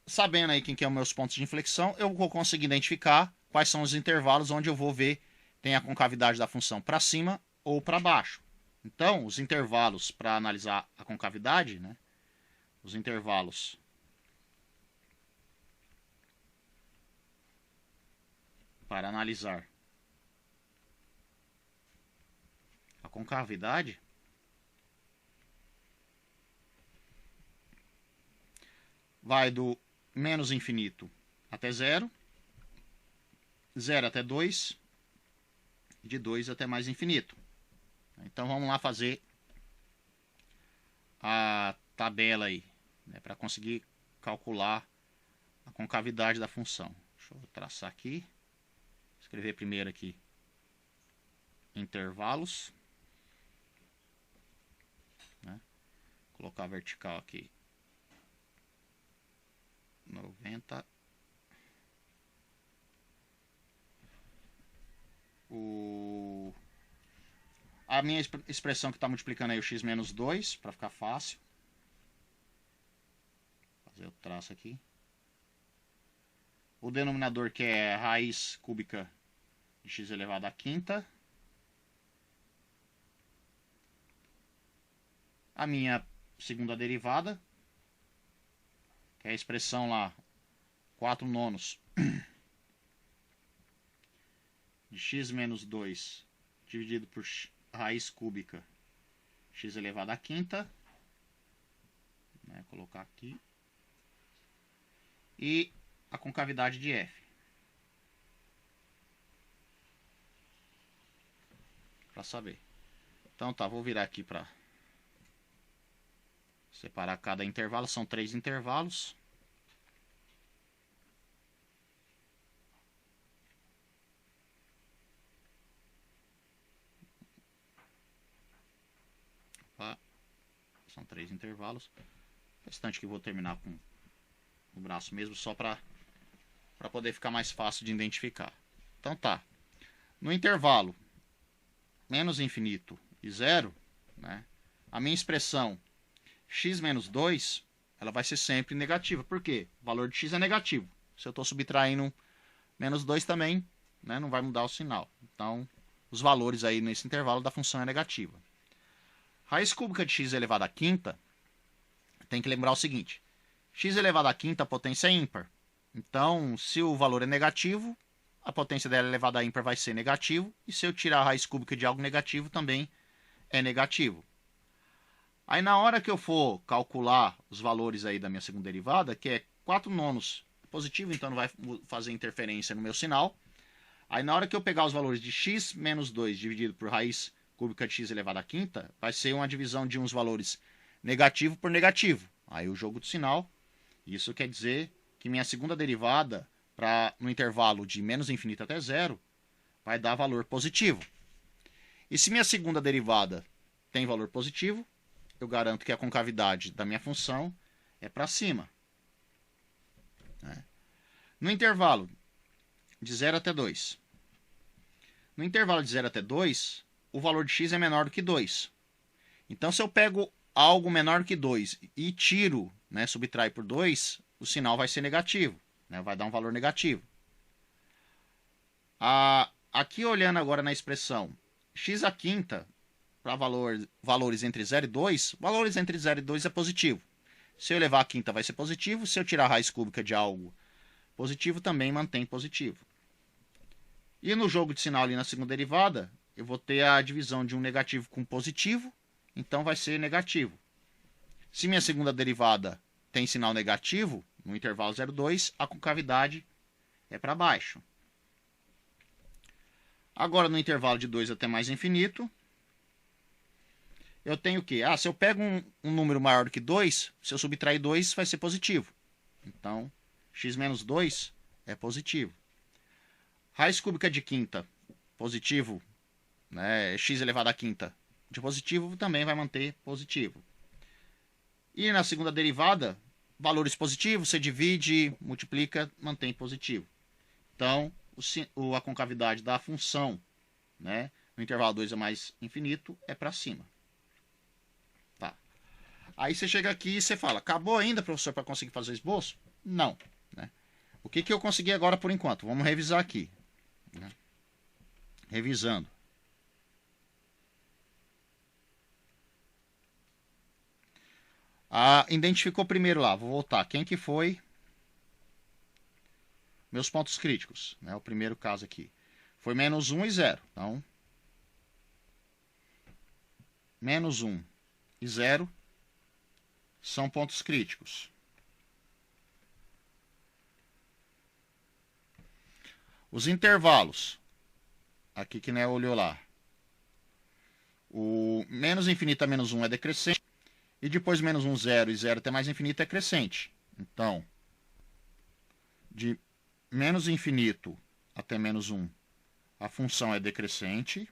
sabendo aí quem que é os meus pontos de inflexão, eu vou conseguir identificar quais são os intervalos onde eu vou ver tem a concavidade da função para cima ou para baixo. Então, os intervalos para analisar a concavidade, né? Os intervalos para analisar a concavidade vai do menos infinito até zero, zero até 2, de 2 até mais infinito. Então vamos lá fazer a tabela aí, né, para conseguir calcular a concavidade da função. Deixa eu traçar aqui, escrever primeiro aqui intervalos, né? Colocar vertical aqui 90. A minha expressão que está multiplicando aí o x menos 2, para ficar fácil. Fazer o traço aqui. O denominador que é raiz cúbica de x elevado à quinta. A minha segunda derivada, que é a expressão lá, 4 nonos de x menos 2 dividido por raiz cúbica x elevado à quinta, né, colocar aqui, e a concavidade de f, para saber. Então tá, vou virar aqui para separar cada intervalo, são 3 intervalos. São 3 intervalos. Restante que vou terminar com o braço mesmo, só para poder ficar mais fácil de identificar. Então tá. No intervalo menos infinito e 0, né, a minha expressão x menos 2, ela vai ser sempre negativa. Por quê? O valor de x é negativo. Se eu estou subtraindo menos 2 também, né, não vai mudar o sinal. Então, os valores aí nesse intervalo da função é negativa. Raiz cúbica de x elevado à quinta, tem que lembrar o seguinte. X elevado à quinta, a potência é ímpar. Então, se o valor é negativo, a potência dela elevada a ímpar vai ser negativo. E se eu tirar a raiz cúbica de algo negativo, também é negativo. Aí na hora que eu for calcular os valores aí da minha segunda derivada, que é 4 nonos positivo, então não vai fazer interferência no meu sinal. Aí na hora que eu pegar os valores de x menos 2 dividido por raiz cúbica de x elevado à quinta, vai ser uma divisão de uns valores negativo por negativo. Aí o jogo do sinal, isso quer dizer que minha segunda derivada, no intervalo de menos infinito até zero, vai dar valor positivo. E se minha segunda derivada tem valor positivo, eu garanto que a concavidade da minha função é para cima. No intervalo de 0 até 2. No intervalo de 0 até 2, o valor de x é menor do que 2. Então, se eu pego algo menor que 2 e tiro, né, subtrai por 2, o sinal vai ser negativo, né, vai dar um valor negativo. Aqui, olhando agora na expressão x à quinta, para valores entre 0 e 2, valores entre 0 e 2 é positivo. Se eu elevar a quinta, vai ser positivo. Se eu tirar a raiz cúbica de algo positivo, também mantém positivo. E no jogo de sinal ali na segunda derivada, eu vou ter a divisão de um negativo com positivo, então vai ser negativo. Se minha segunda derivada tem sinal negativo, no intervalo 0,2, a concavidade é para baixo. Agora, no intervalo de 2 até mais infinito, eu tenho o quê? Se eu pego um número maior do que 2, se eu subtrair 2, vai ser positivo. Então, x menos 2 é positivo. Raiz cúbica de quinta, positivo, né? X elevado à quinta de positivo também vai manter positivo. E na segunda derivada, valores positivos, você divide, multiplica, mantém positivo. Então, a concavidade da função, né, no intervalo 2 a mais infinito, é para cima. Tá. Aí você chega aqui e você fala, acabou ainda, professor, para conseguir fazer o esboço? Não. Né? O que eu consegui agora por enquanto? Vamos revisar aqui. Né? Revisando. Identificou primeiro lá, vou voltar. Quem que foi? Meus pontos críticos, né? O primeiro caso aqui. Foi menos 1 e 0. Então, menos 1 e 0 são pontos críticos. Os intervalos. Aqui que né olhou lá. menos infinito a menos 1 é decrescente. E depois menos 1, 0 e 0 até mais infinito é crescente. Então, de menos infinito até menos 1, a função é decrescente.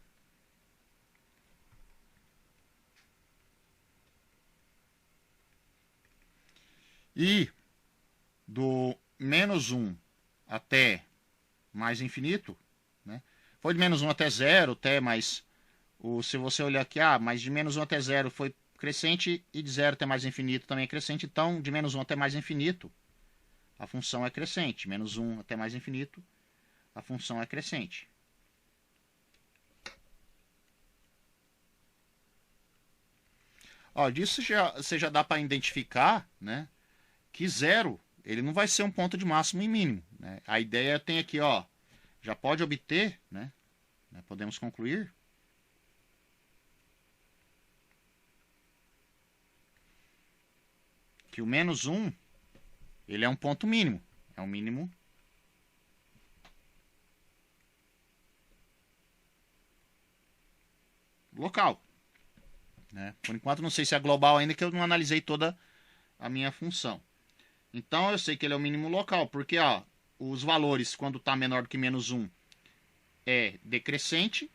E do menos 1 até mais infinito, né? Foi de menos 1 até 0, até mais... se você olhar aqui, mas de menos 1 até 0 foi crescente e de 0 até mais infinito também é crescente. Então, de menos 1 até mais infinito, a função é crescente. Menos 1 até mais infinito, a função é crescente. Ó, disso você já dá para identificar, né, que 0 ele não vai ser um ponto de máximo e mínimo, né? A ideia tem aqui, ó, já pode obter, né, podemos concluir que o menos 1 ele é um ponto mínimo, é um mínimo local, né? Por enquanto não sei se é global ainda, que eu não analisei toda a minha função. Então eu sei que ele é o mínimo local, porque ó, os valores quando está menor do que menos 1 é decrescente,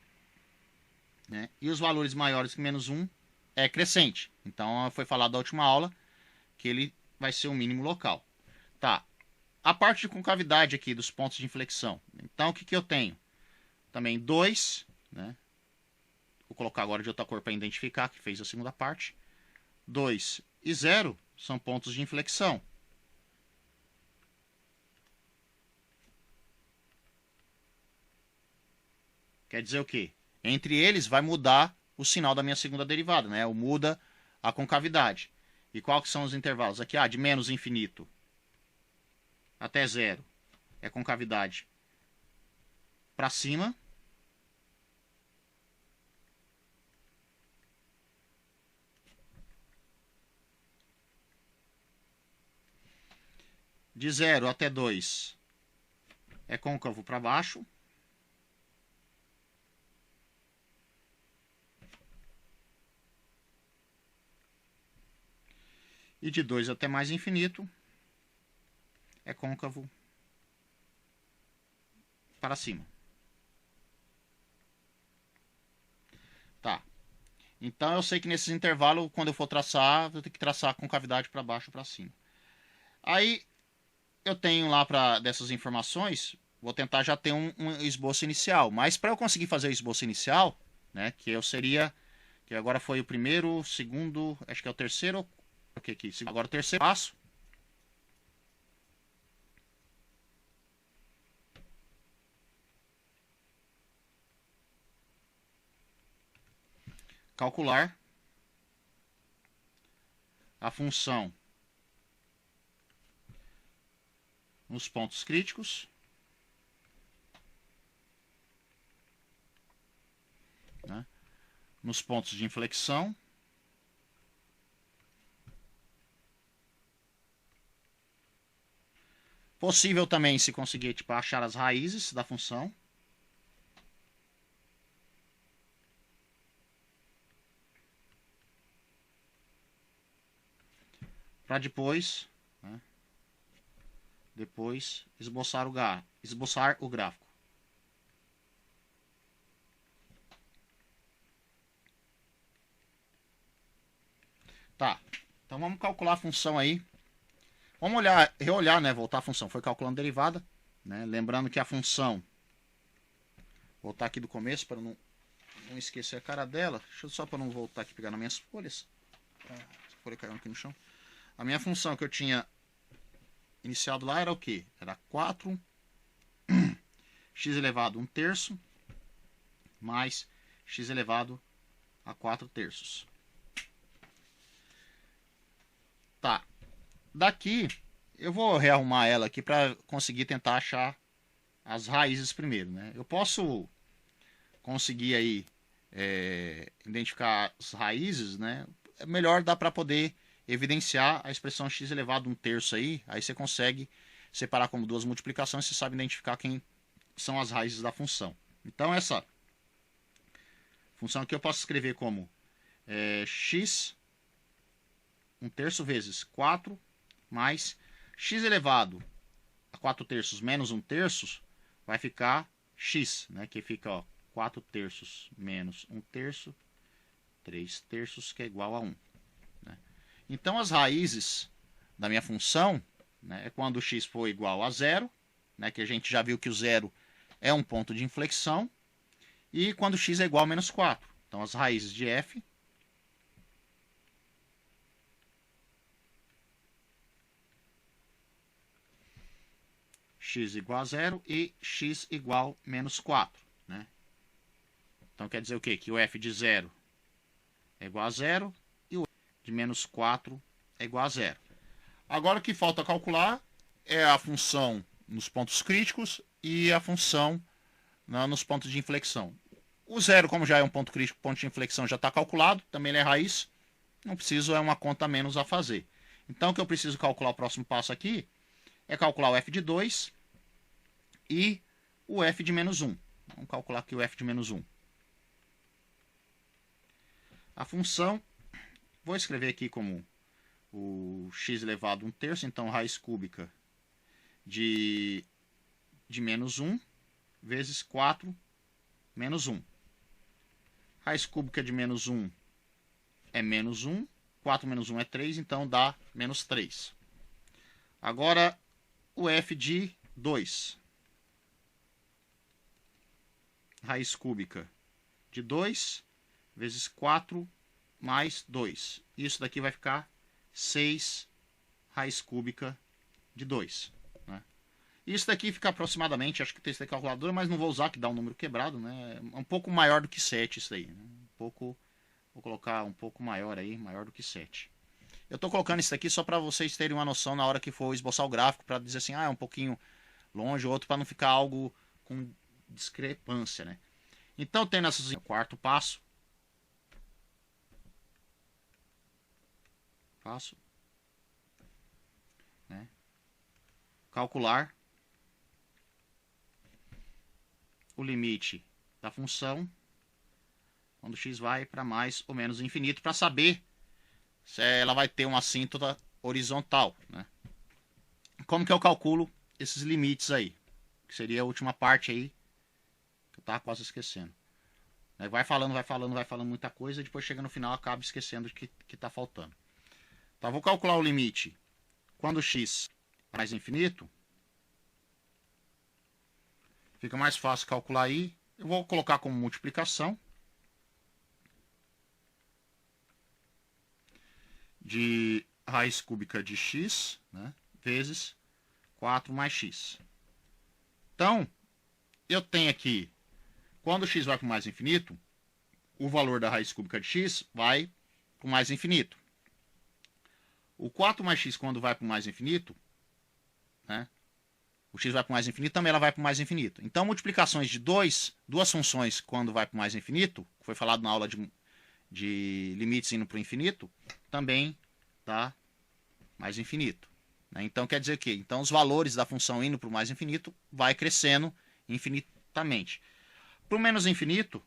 né? E os valores maiores que menos 1 é crescente. Então foi falado na última aula que ele vai ser o mínimo local. Tá. A parte de concavidade aqui dos pontos de inflexão. Então o que, que eu tenho? Também 2, né? Vou colocar agora de outra cor para identificar, que fez a segunda parte. 2 e 0 são pontos de inflexão. Quer dizer o quê? Entre eles vai mudar o sinal da minha segunda derivada, né? Ou muda a concavidade. E quais são os intervalos? Aqui, de menos infinito até 0 é concavidade para cima. De 0 até 2 é côncavo para baixo. E de 2 até mais infinito é côncavo para cima. Tá. Então eu sei que nesses intervalos, quando eu for traçar, eu tenho que traçar a concavidade para baixo ou para cima. Aí eu tenho lá dessas informações, vou tentar já ter um esboço inicial. Mas para eu conseguir fazer o esboço inicial, né, que agora foi o primeiro, segundo, acho que é o terceiro, agora o terceiro passo. Calcular a função nos pontos críticos, né, nos pontos de inflexão, possível também se conseguir achar as raízes da função. Para depois, né, esboçar o gráfico. Tá, então vamos calcular a função aí. Vamos reolhar, né? Voltar a função. Foi calculando derivada, né? Lembrando que a função... Voltar aqui do começo para não esquecer a cara dela. Deixa eu só para não voltar aqui e pegar nas minhas folhas. A folha caiu aqui no chão. A minha função que eu tinha iniciado lá era o quê? Era 4 x elevado a 1/3 mais x elevado a 4/3. Tá. Daqui, eu vou rearrumar ela aqui para conseguir tentar achar as raízes primeiro, né? Eu posso conseguir aí identificar as raízes, né? É melhor dá para poder evidenciar a expressão x elevado a 1/3 aí você consegue separar como duas multiplicações, você sabe identificar quem são as raízes da função. Então essa função aqui eu posso escrever como x 1/3 vezes 4 mais x elevado a 4/3 menos 1/3 vai ficar x, né? Que fica, ó, 4/3 menos 1/3, 3/3, que é igual a 1. Né? Então, as raízes da minha função, né, é quando x for igual a 0, né, que a gente já viu que o 0 é um ponto de inflexão, e quando x é igual a menos 4. Então, as raízes de f x igual a 0 e x igual a menos 4. Né? Então, quer dizer o quê? Que o f de 0 é igual a 0 e o f de menos 4 é igual a 0. Agora, o que falta calcular é a função nos pontos críticos e a função nos pontos de inflexão. O 0, como já é um ponto crítico, ponto de inflexão já está calculado, também ele é raiz, não preciso, é uma conta a menos a fazer. Então, o que eu preciso calcular, o próximo passo aqui, é calcular o f de 2 e o f de menos 1. Vamos calcular aqui o f de menos 1. A função, vou escrever aqui como o x elevado a 1/3, então raiz cúbica de menos 1 vezes 4 menos 1. Raiz cúbica de menos 1 é menos 1, 4 menos 1 é 3, então dá menos 3. Agora, o f de 2. Raiz cúbica de 2 vezes 4 mais 2. Isso daqui vai ficar 6 raiz cúbica de 2. Né? Isso daqui fica aproximadamente, acho que tem esse calculador, mas não vou usar, que dá um número quebrado. Né? É um pouco maior do que 7 isso aí. Né? Vou colocar um pouco maior aí, maior do que 7. Eu estou colocando isso aqui só para vocês terem uma noção na hora que for esboçar o gráfico, para dizer assim, é um pouquinho longe, outro para não ficar algo com discrepância. Né? Então, tendo o quarto passo, né? Calcular o limite da função quando x vai para mais ou menos infinito, para saber se ela vai ter uma assíntota horizontal. Né? Como que eu calculo esses limites aí? Que seria a última parte aí, que eu estava quase esquecendo. Vai falando muita coisa, e depois chega no final acaba esquecendo de que está faltando. Então, vou calcular o limite quando x é mais infinito. Fica mais fácil calcular aí. Eu vou colocar como multiplicação de raiz cúbica de x, né, vezes 4 mais x. Então, eu tenho aqui, quando x vai para o mais infinito, o valor da raiz cúbica de x vai para o mais infinito. O 4 mais x, quando vai para o mais infinito, né, o x vai para o mais infinito, também ela vai para o mais infinito. Então, multiplicações de duas funções quando vai para o mais infinito, que foi falado na aula de limites indo para o infinito, também dá mais infinito. Né? Então, quer dizer que então, os valores da função indo para o mais infinito vai crescendo infinitamente. Para o menos infinito,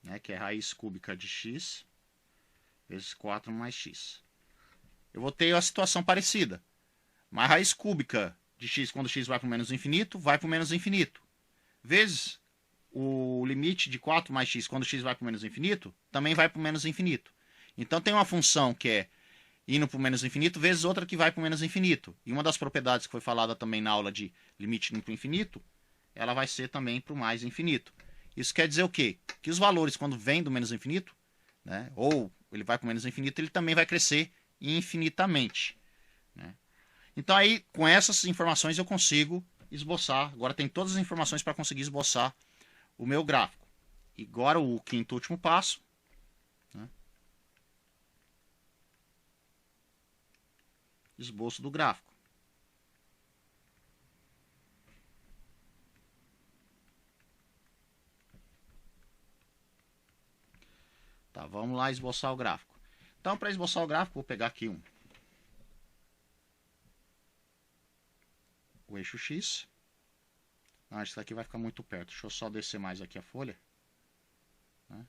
né, que é raiz cúbica de x vezes 4 mais x. Eu vou ter a situação parecida. Mas raiz cúbica de x, quando x vai para o menos infinito, vai para o menos infinito. Vezes o limite de 4 mais x, quando x vai para o menos infinito, também vai para o menos infinito. Então, tem uma função que é indo para o menos infinito, vezes outra que vai para o menos infinito. E uma das propriedades que foi falada também na aula de limite indo para o infinito, ela vai ser também para o mais infinito. Isso quer dizer o quê? Que os valores, quando vêm do menos infinito, né, ou ele vai para o menos infinito, ele também vai crescer infinitamente. Né? Então, aí, com essas informações, eu consigo esboçar. Agora, tem todas as informações para conseguir esboçar o meu gráfico. E agora, o quinto último passo. Né? Esboço do gráfico. Tá, vamos lá esboçar o gráfico. Então, para esboçar o gráfico, vou pegar aqui um o eixo X. Ah, isso daqui vai ficar muito perto. Deixa eu só descer mais aqui a folha, né?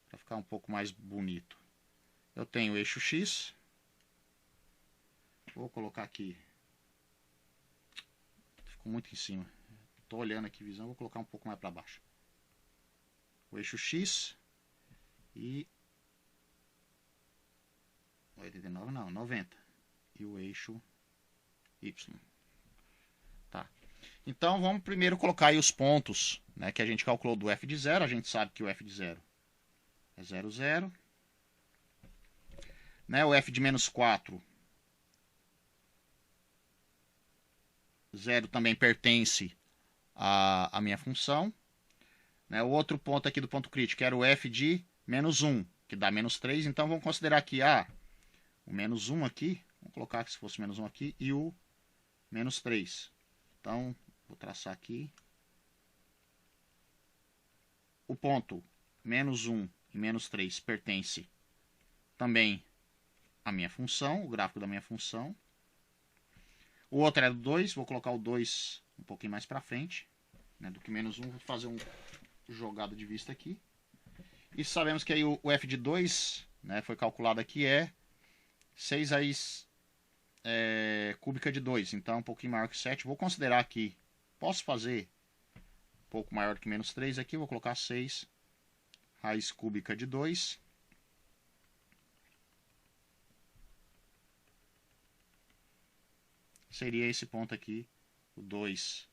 Para ficar um pouco mais bonito. Eu tenho o eixo X. Vou colocar aqui. Ficou muito em cima. Estou olhando aqui visão, vou colocar um pouco mais para baixo. O eixo X e 89 não, 90. E o eixo Y. Tá. Então vamos primeiro colocar aí os pontos, né, que a gente calculou do f de 0. A gente sabe que o f de 0 é 0, 0. Né, o f de menos 4, 0 também pertence à minha função. Né, o outro ponto aqui do ponto crítico era o f de menos 1, que dá menos 3. Então vamos considerar aqui o menos 1 aqui. Vamos colocar que se fosse menos 1 aqui e o menos 3. Então, vou traçar aqui. O ponto menos 1 e menos 3 pertence também à minha função, o gráfico da minha função. O outro é do 2, vou colocar o 2 um pouquinho mais para frente, né, do que menos 1. Vou fazer um jogado de vista aqui. E sabemos que aí o f de 2, né, foi calculado aqui, é 6 raiz cúbica de 2. Então, um pouquinho maior que 7. Vou considerar aqui, posso fazer um pouco maior que menos 3 aqui. Vou colocar 6 raiz cúbica de 2. Seria esse ponto aqui, o 2.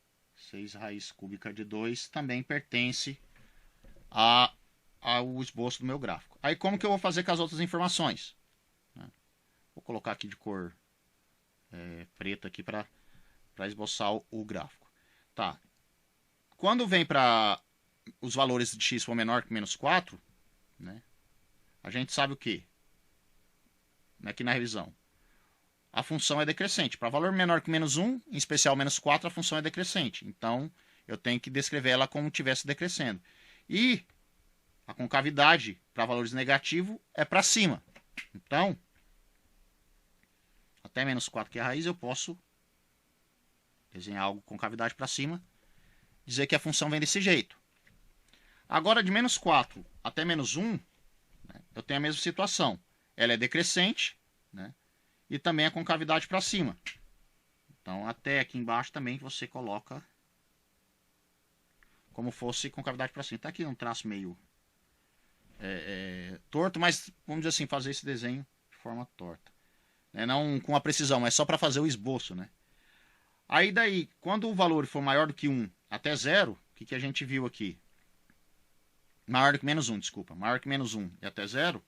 6 raiz cúbica de 2 também pertence ao esboço do meu gráfico. Aí como que eu vou fazer com as outras informações? Vou colocar aqui de cor preta aqui para esboçar o gráfico. Tá. Quando vem para os valores de x for menor que menos 4, né, a gente sabe o que? Aqui na revisão. A função é decrescente. Para valor menor que menos 1, em especial menos 4, a função é decrescente. Então, eu tenho que descrever ela como estivesse decrescendo. E a concavidade para valores negativos é para cima. Então, até menos 4, que é a raiz, eu posso desenhar algo com concavidade para cima, dizer que a função vem desse jeito. Agora, de menos 4 até menos 1, né, eu tenho a mesma situação. Ela é decrescente, né, e também a concavidade para cima. Então, até aqui embaixo também você coloca como fosse concavidade para cima. Está aqui um traço meio torto, mas vamos dizer assim, fazer esse desenho de forma torta. Não com a precisão, mas só para fazer o esboço, né? Aí daí, quando o valor for maior do que 1 até 0, o que a gente viu aqui? Maior do que menos 1, desculpa. Maior que menos 1 e até 0,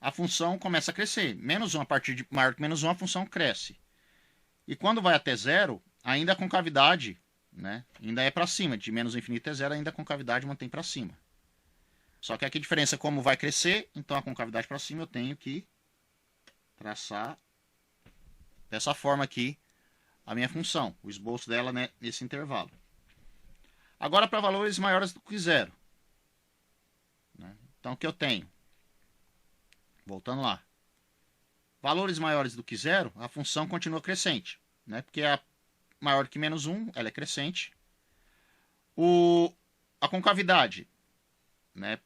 a função começa a crescer. Menos 1, a partir de maior que menos 1, a função cresce. E quando vai até 0, ainda a concavidade, né, ainda é para cima. De menos infinito até 0, ainda a concavidade mantém para cima. Só que aqui a diferença é como vai crescer, então a concavidade para cima eu tenho que traçar dessa forma aqui a minha função, o esboço dela, né, nesse intervalo. Agora para valores maiores do que 0. Né? Então o que eu tenho? Voltando lá. Valores maiores do que 0, a função continua crescente. Né? Porque a maior que menos 1, ela é crescente. A concavidade, né?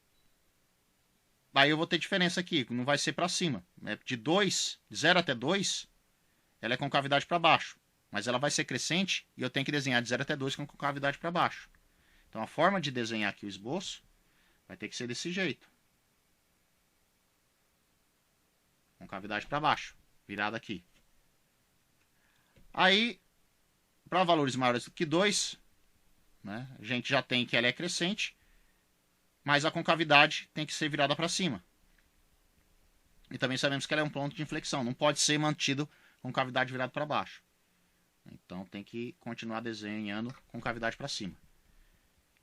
Aí eu vou ter diferença aqui, não vai ser para cima. Né? De 0 até 2, ela é concavidade para baixo. Mas ela vai ser crescente e eu tenho que desenhar de 0 até 2 com concavidade para baixo. Então a forma de desenhar aqui o esboço vai ter que ser desse jeito. Concavidade para baixo, virada aqui. Aí, para valores maiores do que 2, né, a gente já tem que ela é crescente, mas a concavidade tem que ser virada para cima. E também sabemos que ela é um ponto de inflexão, não pode ser mantido com cavidade virada para baixo. Então tem que continuar desenhando com cavidade para cima.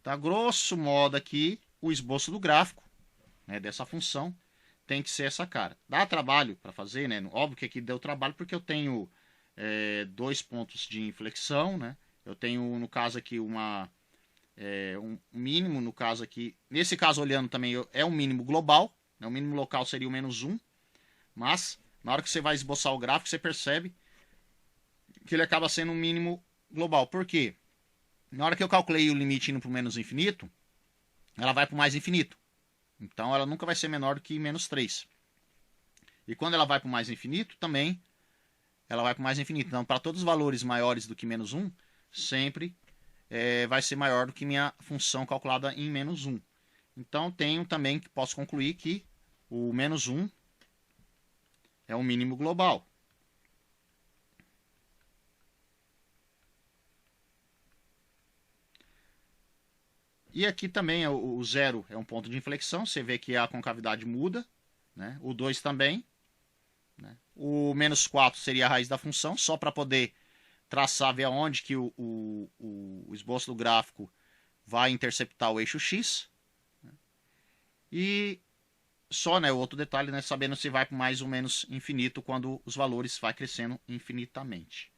Tá, grosso modo aqui, o esboço do gráfico, né, dessa função tem que ser essa cara. Dá trabalho para fazer, né? Óbvio que aqui deu trabalho porque eu tenho 2 pontos de inflexão, né? Eu tenho, no caso aqui, um mínimo, no caso aqui. Nesse caso, olhando também, é um mínimo global. Né? O mínimo local seria o menos 1. Mas, na hora que você vai esboçar o gráfico, você percebe que ele acaba sendo um mínimo global. Por quê? Na hora que eu calculei o limite indo para o menos infinito, ela vai para o mais infinito. Então ela nunca vai ser menor do que menos 3. E quando ela vai para o mais infinito, também ela vai para o mais infinito. Então, para todos os valores maiores do que menos 1, sempre vai ser maior do que minha função calculada em menos 1. Então, tenho também que posso concluir que o menos 1 é o mínimo global. E aqui também o zero é um ponto de inflexão. Você vê que a concavidade muda, né? O 2 também. Né? O menos 4 seria a raiz da função, só para poder traçar, ver aonde que o esboço do gráfico vai interceptar o eixo X. Né? E só, né, o outro detalhe, né, sabendo se vai para mais ou menos infinito quando os valores vai crescendo infinitamente.